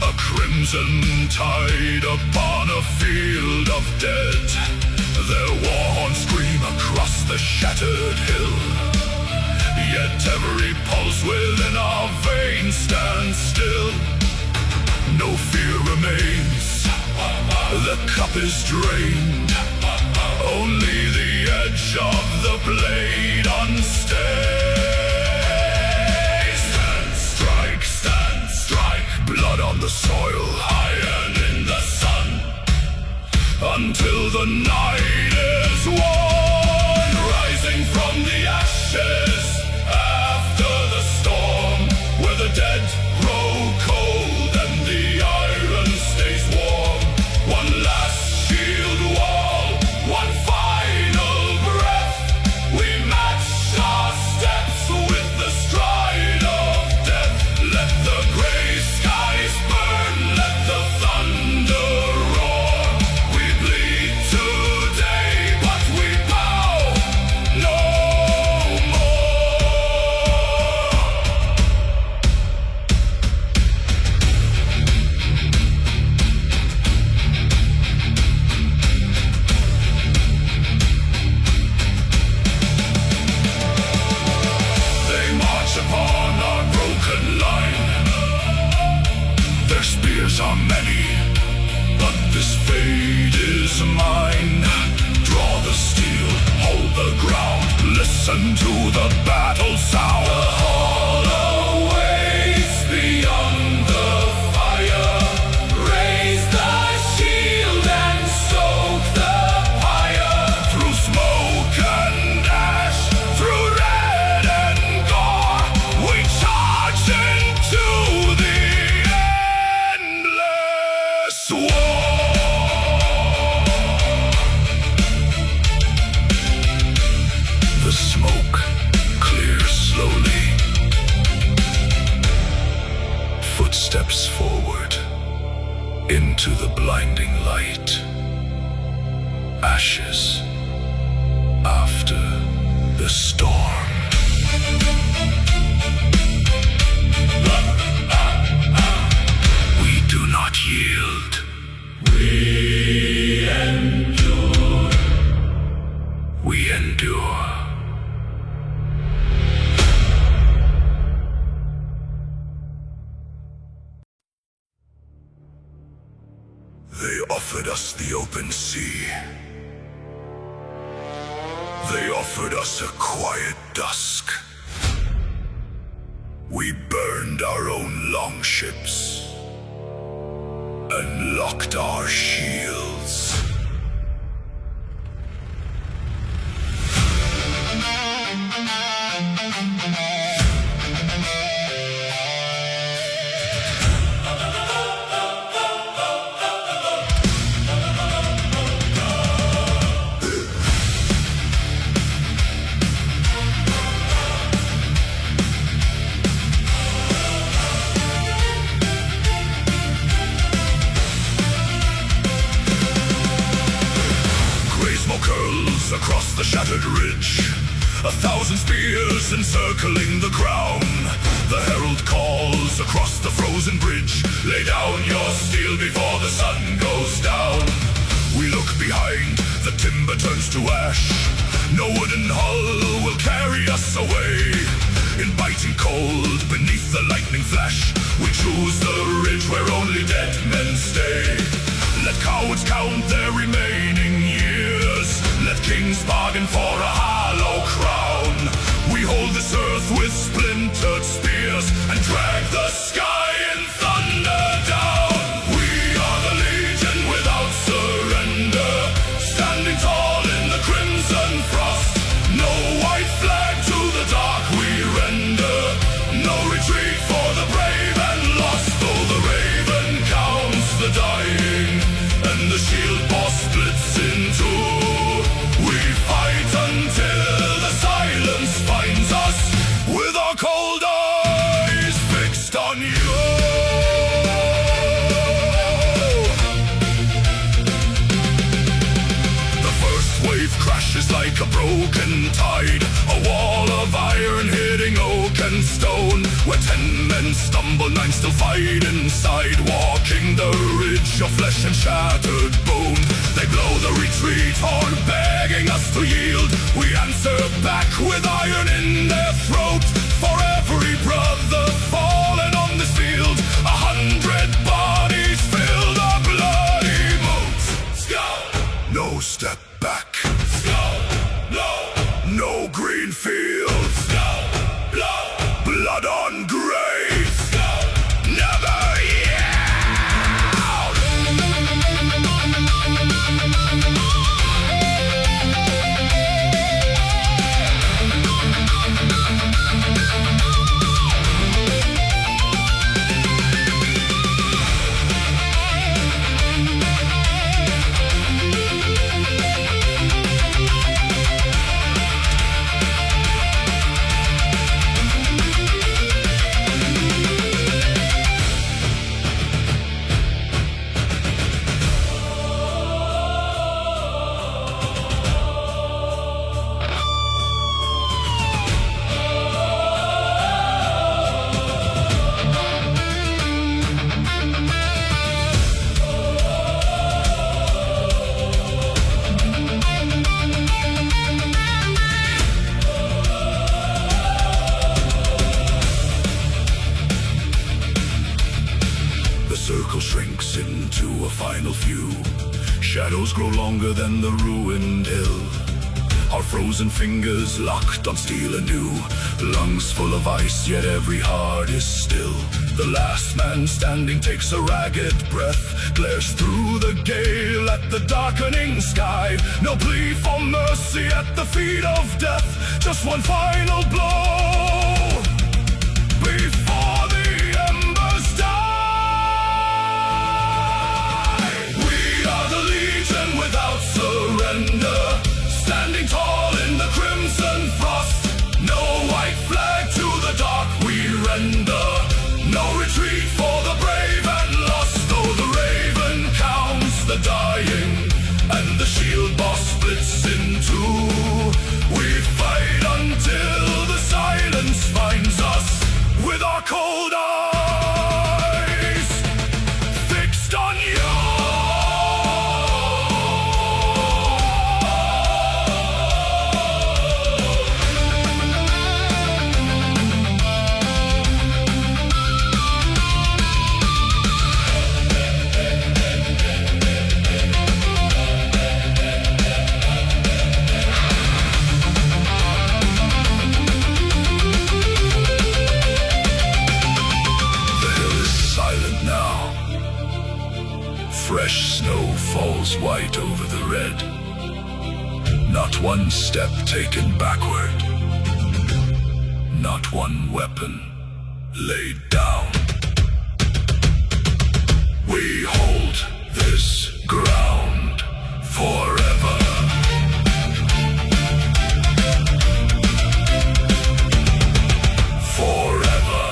a crimson tide upon a field of dead. Their war horns scream across the shattered hill, yet every pulse within our veins stands still. No fear remains, the cup is drained, only the edge of the blade unstained. Stand, strike, blood on the soil, iron in the sun, until the night is won. Rising from the ashes after the storm, where the dead grow cold and the iron stays warm. One last shield wall, one final breath. We match our steps with the stride of death. Let the gray skies burn, let the thunder roar. We bleed today, but we bow no more. They march upon our broken line. Their spears are many, but this fate is mine. Draw the steel, hold the ground, listen to the battle sound. The hall awaits beyond the fire. Raise the shield and stoke the pyre. Through smoke and ash, through red and gore, we charge into the endless war. The smoke clears slowly. Footsteps forward into the blinding light. Ashes after the storm. We do not yield. We endure. We endure. They offered us the open sea. They offered us a quiet dusk. We burned our own longships and locked our shields. Curls across the shattered ridge, 1,000 spears encircling the crown. The herald calls across the frozen bridge, lay down your steel before the sun goes down. We look behind, the timber turns to ash. No wooden hull will carry us away. In biting cold, beneath the lightning flash, we choose the ridge where only dead men stay. Let cowards count their remaining years. Let kings bargain for a hollow crown. We hold this earth with splintered spears and drag the sky in thunder down. We are the legion without surrender, standing tall in the crimson frost. No white flag to the dark we render, no retreat for the brave and lost. Though the raven counts the dying and the shield boss splits in two, we fight until the silence finds us, with our cold eyes fixed on you. The first wave crashes like a broken tide, a wall of iron hitting oak and stone. stumble, nine still fight inside, walking the ridge of flesh and shattered bone. They blow the retreat horn, begging us to yield. We answer back with iron in their throat. For every brother fallen on this field, 100 bodies fill the bloody moat. Skull, no step back. Skull, no green fields. Skull, blood on grave. Skull, never yield. The circle shrinks into a final few. Shadows grow longer than the ruined hill. Our frozen fingers locked on steel anew. Lungs full of ice, yet every heart is still. The last man standing takes a ragged breath, glares through the gale at the darkening sky. No plea for mercy at the feet of death, just one final blow before the embers die. We are the legion without surrender, standing tall in the crimson frost. No white flag to the dark we render, no retreat for the brave and lost. Though the raven counts the dying and the shield boss splits in two, we fight until the silence finds us, with our cold eyes fixed on you. Fresh snow falls white over the red. Not one step taken backward, not one weapon laid down. We hold this ground forever. Forever.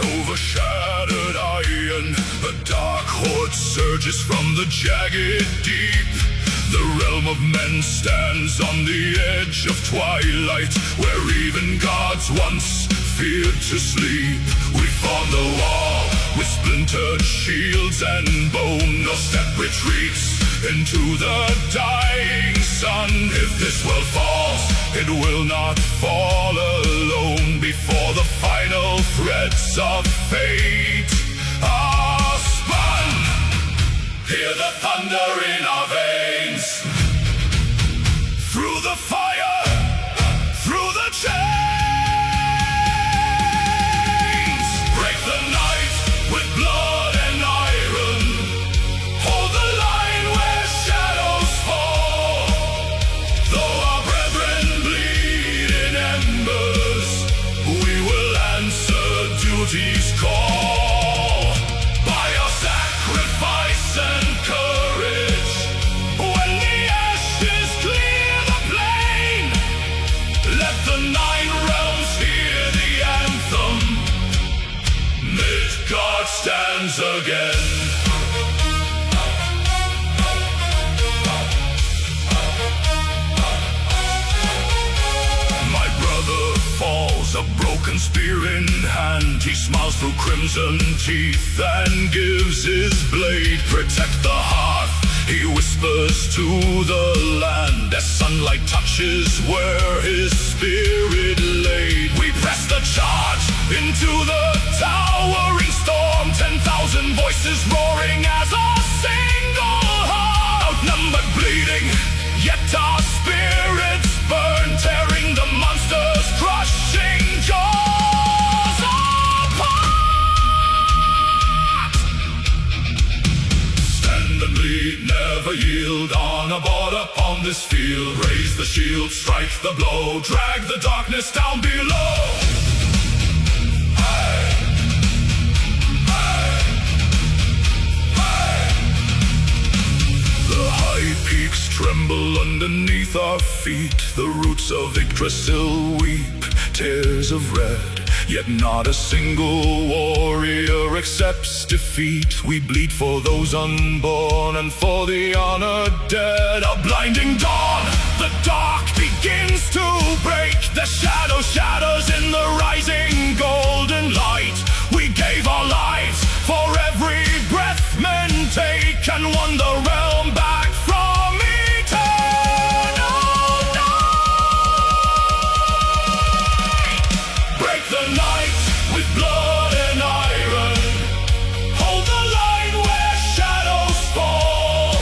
Overshadowed iron, a dark horde surges from the jagged deep. The realm of men stands on the edge of twilight, where even gods once feared to sleep. We form the wall with splintered shields and bone. No step retreats into the dying sun. If this world falls, it will not fall alone before the final threads of fate are spun. Hear the thunder in our veins, through the fire, through the chains. Break the night with blood and iron, hold the line where shadows fall. Though our brethren bleed in embers, we will answer duty's call. By our sacrifice and courage, when the ashes clear the plain, let the 9 realms hear the anthem. Midgard stands again. My brother falls, a broken spear in hand. He smiles through crimson teeth and gives his blade. Protect the hearth, he whispers to the land, as sunlight touches where his spirit laid. We press the charge into the towering storm, 10,000 voices roaring as a single heart. Outnumbered, bleeding, yet our spirits burn, tearing the monsters, crushing jaws apart. Stand and bleed, never yield, on a border upon this field. Raise the shield, strike the blow, drag the darkness down below. The high peaks tremble underneath our feet. The roots of Yggdrasil weep tears of red, yet not a single warrior accepts defeat. We bleed for those unborn and for the honored dead. A blinding dawn, the dark begins to break. The shadow shatters in the rising golden light. We gave our lives for every breath men take, and won the realm back from eternal night. Break the night with blood and iron, hold the line where shadows fall.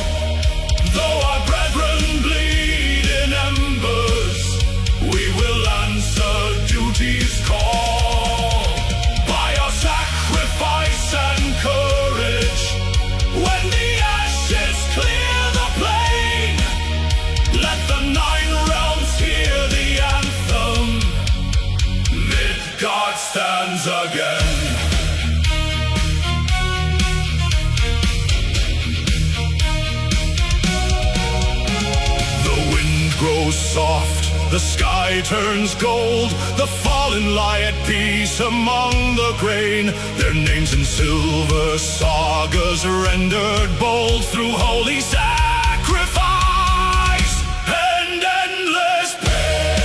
Though our brethren bleed in embers, we will answer duty's call. By our sacrifice and courage, when the ashes clear the plain, let the 9 realms hear the anthem. Midgard stands again. The wind grows soft, the sky turns gold. The fallen lie at peace among the grain. Their names in silver sagas rendered bold through holy sacrifice and endless pain.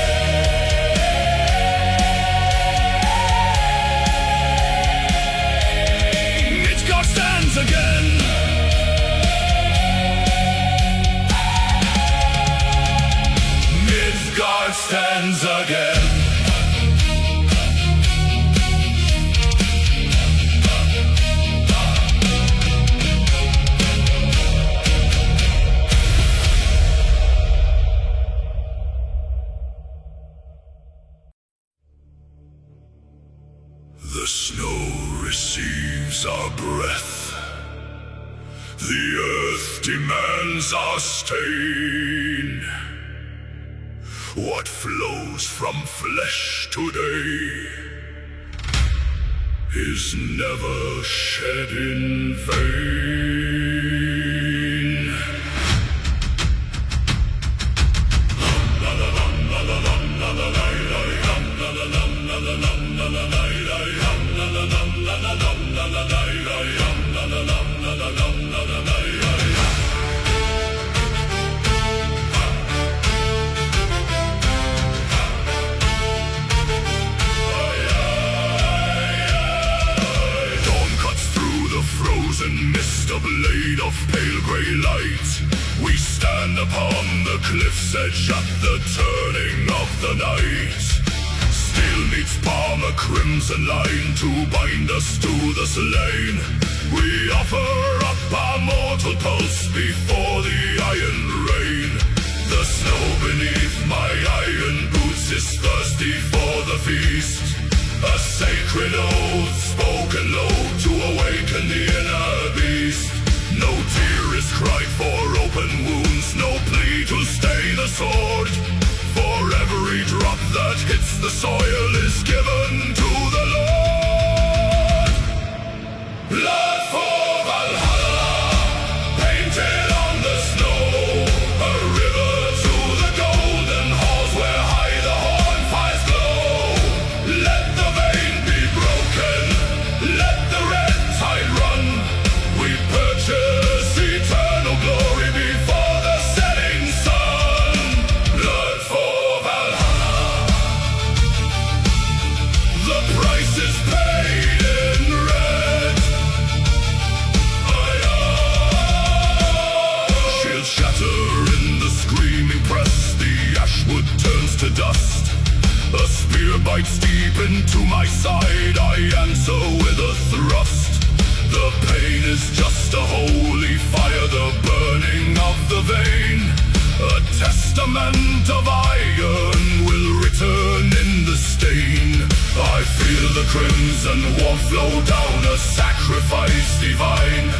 Midgard stands again. Midgard stands again. The snow receives our breath, the earth demands our stain. What flows from flesh today is never shed in vain. Mist, a blade of pale grey light. We stand upon the cliff's edge at the turning of the night. Steel meets palm, a crimson line to bind us to the slain. We offer up our mortal pulse before the iron rain. The snow beneath my iron boots is thirsty for the feast. A sacred oath spoken low to awaken the inner beast. No tear is cried for open wounds, no plea to stay the sword. For every drop that hits the soil is given to the Lord. Blood for Valhalla, painted on the snow. A river to the golden halls where high the horn fires glow. Let the vein be broken, let the red tide run. We purchase eternal glory before the setting sun. Blood for Valhalla, the price is paid in red. Shields shatter in the screaming press, the ashwood turns to dust. A spear bites deep into my side, I answer with a thrust. The pain is just a holy fire, the burning of the vein. A testament of iron will return in the stain. I feel the crimson warmth flow down, a sacrifice divine.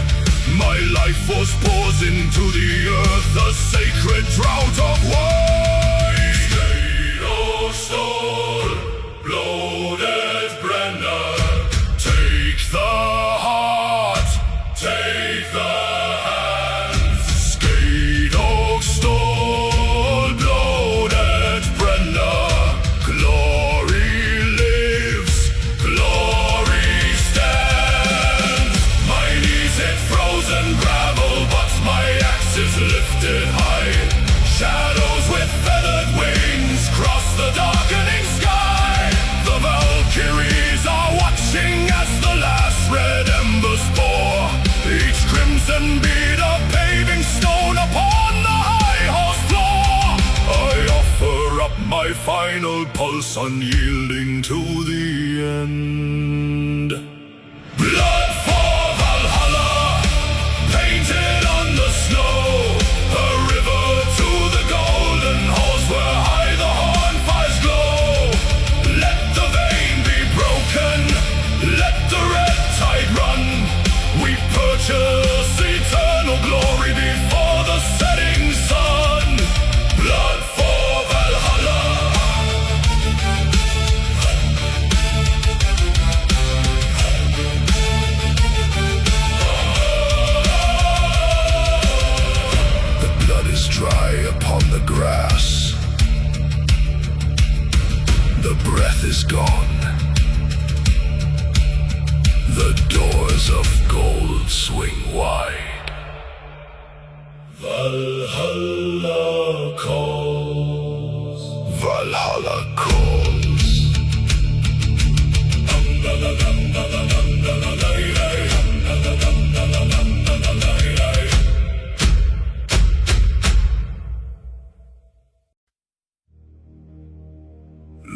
My life was poured into the earth, a sacred drought of wine. Stain of stone, bloated Brenna, take the heart, take the hands. Skate oak stone, bloated Brenna, glory lives, glory stands. My knees hit frozen gravel, but my axe is lifted high. Shadows with feathered wings cross the darkening sky. The Valkyries are watching as the last red embers pour. Each crimson bead a paving stone upon the high horse floor. I offer up my final pulse, unyielding to the end. Blood for Valhalla, painted on the snow. A river to the golden halls where high the horn fires glow. Let the vein be broken, let the red tide run. We purchase eternal glory before the setting sun. Blood for Valhalla. The blood is dry upon the grass. The breath is gone. The doors of gold swing wide. Valhalla calls. Valhalla calls.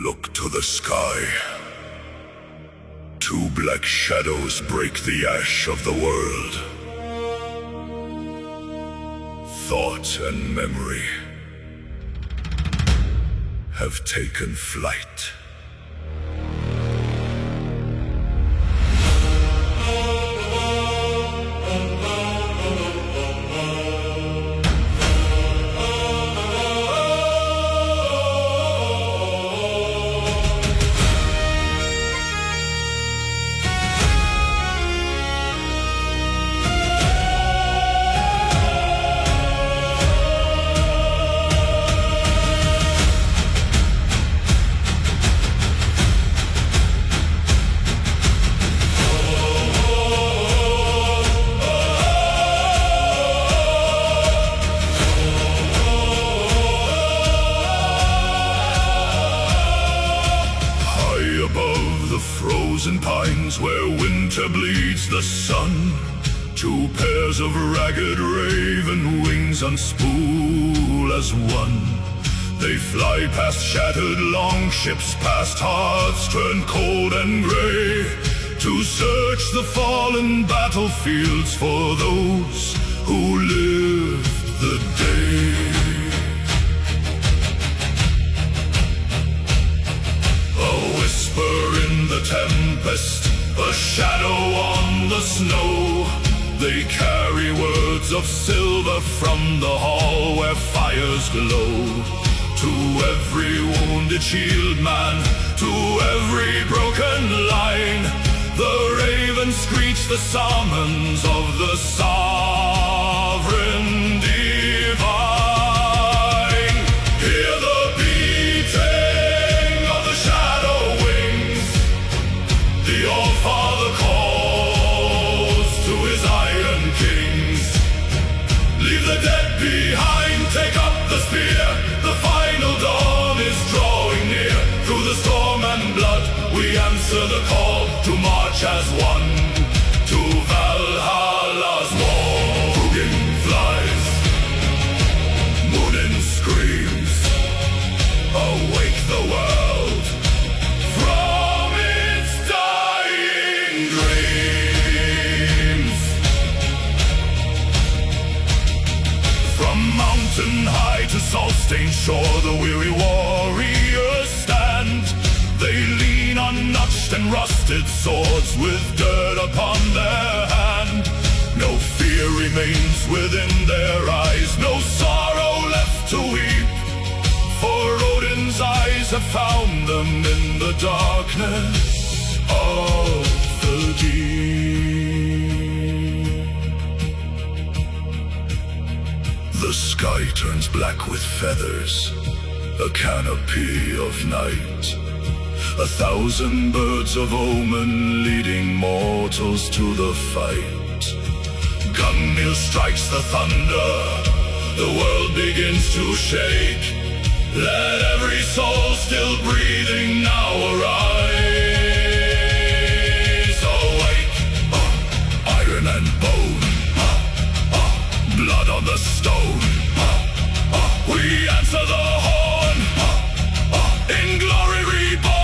Look to the sky. Two black shadows break the ash of the world. Thought and memory have taken flight. above the frozen pines where winter bleeds the sun, Two pairs of ragged raven wings unspool as one. They fly past shattered longships, past hearts turned cold and gray, to search the fallen battlefields for those who lived the day. A whisper in the tempest, a shadow on the snow. They carry words of silver from the hall where fires glow. To every wounded shield man, to every broken line, the ravens screech the summons of the sovereign divine. Hear the beating of the shadow wings. The All-Father calls to his iron kings. Leave the dead behind, take up the spear. The final dawn is drawing near. Through the storm and blood, we answer the call to march as one to Valhalla's wall. Hugin flies, Munin screams, awake the world from its dying dreams. From mountain high to salt-stained shore, the weary warriors stand. They lean on notched and rusted swords with dirt upon their hand. No fear remains within their eyes, no sorrow left to weep, for Odin's eyes have found them in the darkness of the deep. The sky turns black with feathers, a canopy of night. 1,000 birds of omen leading mortals to the fight. Gungnir strikes the thunder, the world begins to shake. Let every soul still breathing now arise. Awake, iron and bone, blood on the stone. We answer the horn, in glory reborn.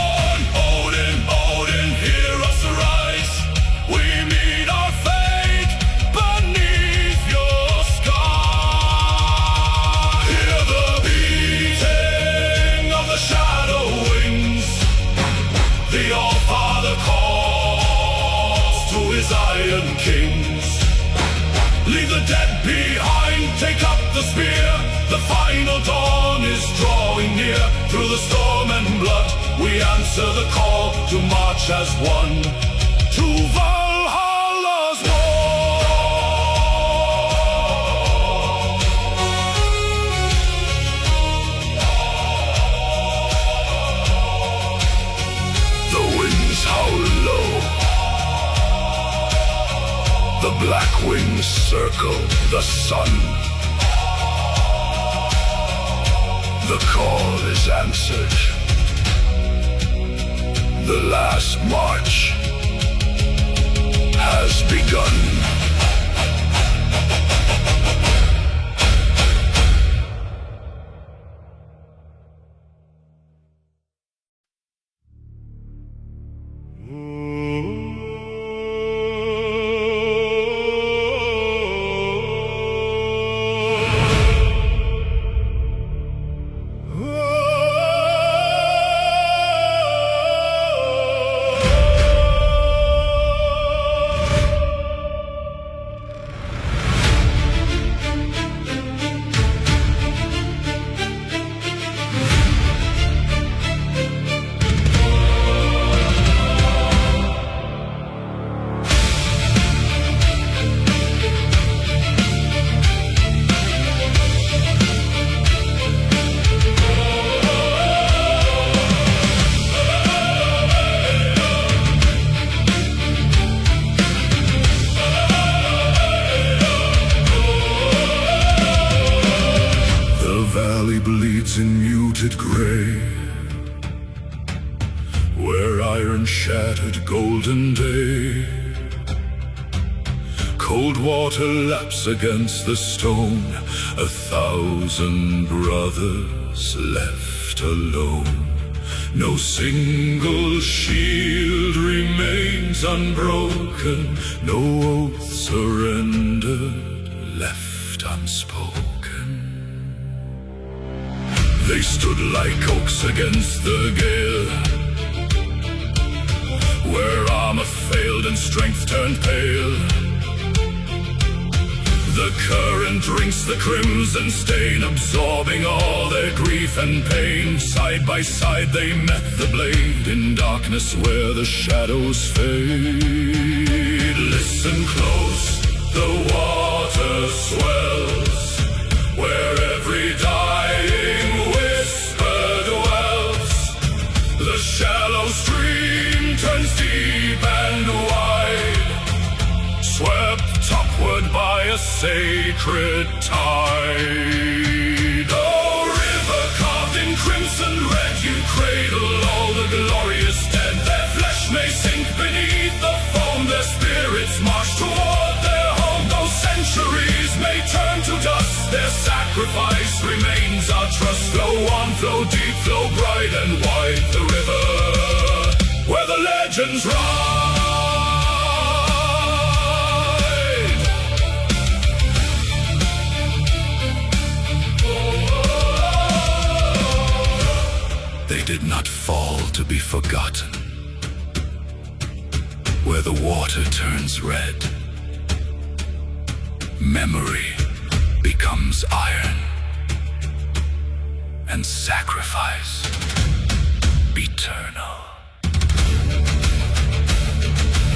Iron kings, leave the dead behind, take up the spear. The final dawn is drawing near. Through the storm and blood, we answer the call to march as one to Valhalla's wall. The winds howl low, the black wings circle the sun. The call is answered. The last march has begun. bleeds in muted gray, where iron shattered golden day Cold water laps against the stone, 1,000 brothers left alone. No single shield remains unbroken, no oath surrendered, left unspoken. They stood like oaks against the gale, where armor failed and strength turned pale. The current drinks the crimson stain, absorbing all their grief and pain. Side by side they met the blade, in darkness where the shadows fade. Listen close, the water swells, where every dying whisper dwells. The shallow stream turns deep and wide, swept upward by a sacred tide. Oh, river carved in crimson red, you cradle all the glorious dead. Their flesh may sink beneath the foam, their spirits march toward their home. Those centuries may turn to dust, their sacrifice remains our trust. Flow on, flow deep, flow bright and wide, the river where the legends rise. They did not fall to be forgotten, where the water turns red, memory becomes iron, and sacrifice eternal.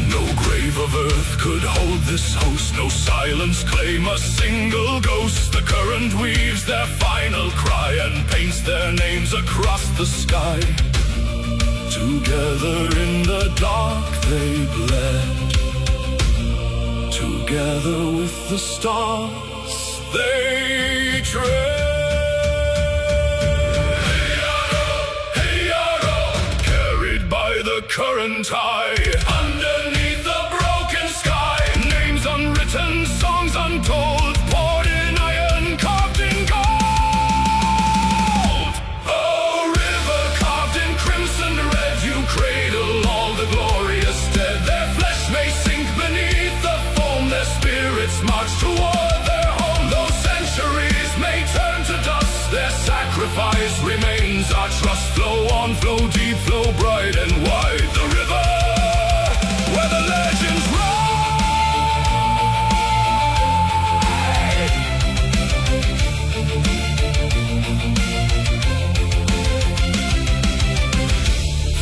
No grave of earth could hold this host, no silence claim a single ghost. The current weaves their final cry and paints their names across the sky. Together in the dark they bled, together with the stars they tread. Carried by the current high, underneath the broken sky. Names unwritten, songs untold, poured in iron, carved in gold. Oh, river carved in crimson red, you cradle all the glorious dead. Their flesh may sink beneath the foam, their spirits march toward their home. Those centuries may turn to dust, their sacrifice remains our trust. Flow on, flow deep, flow bright and wide, the river where the legends ride.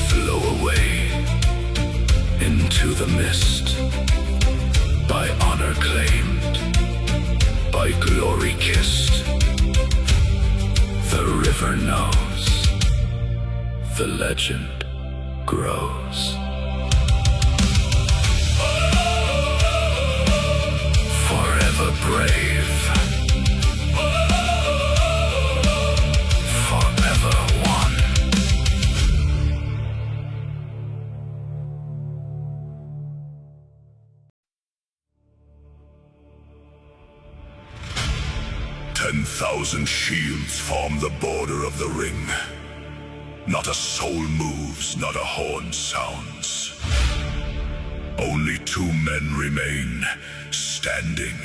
Flow away into the mist, by honor claimed, by glory kissed. The river knows, the legend grows. Forever brave, forever one. Ten 10,000 shields form the border of the ring. Not a soul moves, not a horn sounds. Only 2 men remain, standing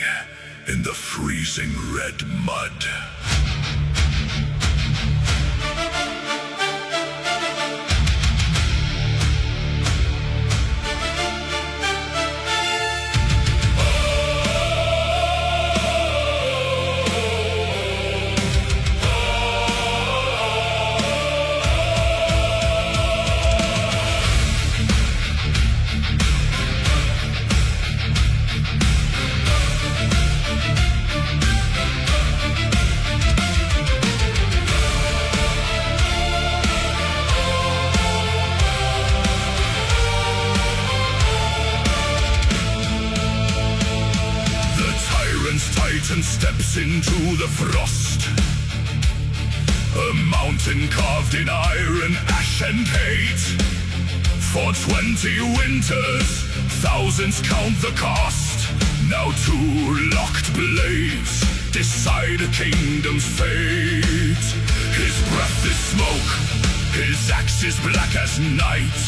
in the freezing red mud. Titan steps into the frost. A mountain carved in iron, ash and hate. For 20 winters, thousands count the cost. Now two locked blades decide a kingdom's fate. His breath is smoke, his axe is black as night.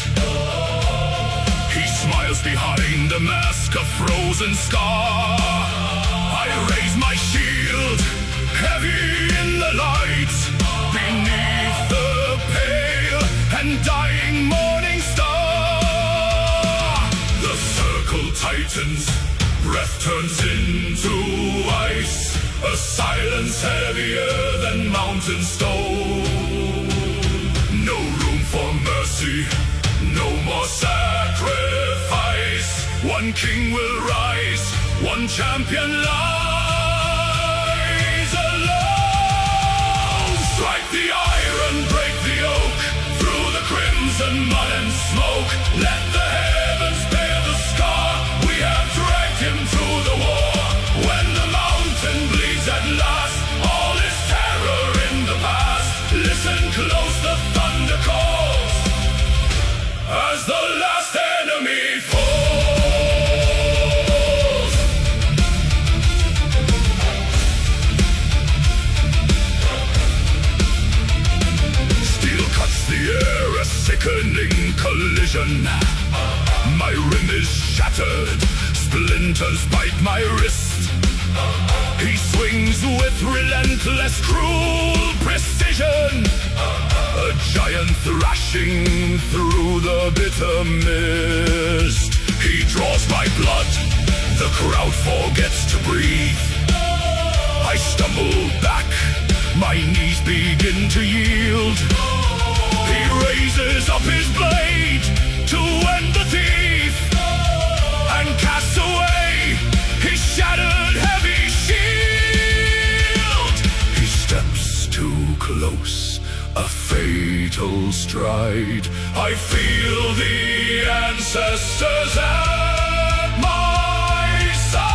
He smiles behind a mask of frozen scar. I raise my shield, heavy in the light, beneath the pale and dying morning star. The circle tightens, breath turns into ice, a silence heavier than mountain stone. No room for mercy, no more sacrifice. One king will rise, one champion lies alone. Strike the iron, break the oak, through the crimson mud and smoke. Let the heavens bear the scar, we have dragged him to the war. When the mountain bleeds at last, all is terror in the past. Listen close, the thunder calls, as the last enemy falls. Steel cuts the air, a sickening collision. My rim is shattered, splinters bite my wrist. He swings with relentless, cruel precision, a giant thrashing through the bitter mist. He draws my blood, the crowd forgets to breathe. I stumble back, my knees begin to yield. He raises up his blade to end the thief, and casts away his shattered heavy shield. He steps too close, a fatal stride. I feel the ancestors at my side.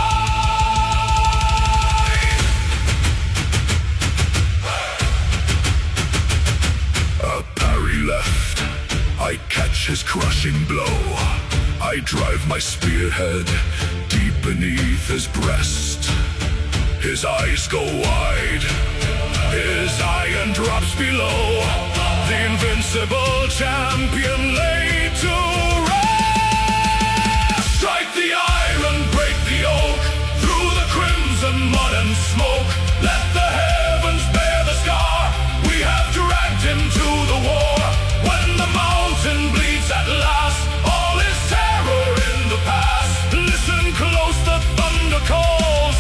A parry left, I catch his crushing blow. I drive my spearhead deep beneath his breast. His eyes go wide, his iron drops below. The invincible champion laid to rest. Strike the iron, break the oak, through the crimson mud and smoke. Let the heavens bear the scar, we have dragged him to the war. When the mountain bleeds at last, all is terror in the past. Listen close, the thunder calls,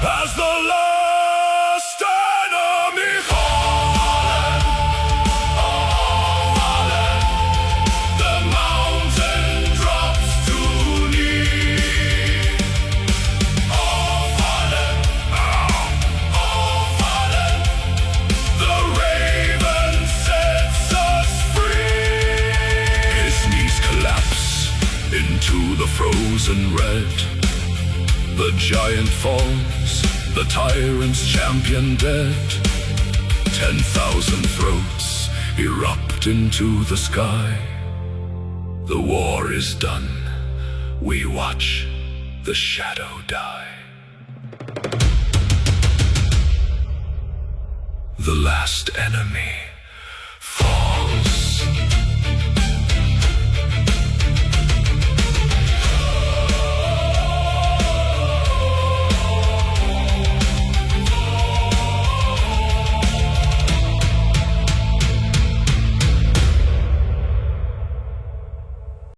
as the last enemy fallen. The mountain drops to knee. All fallen, all fallen. The raven sets us free. His knees collapse into the frozen red. The giant falls, the tyrant's champion dead. 10,000 throats erupt into the sky. The war is done, we watch the shadow die. The last enemy.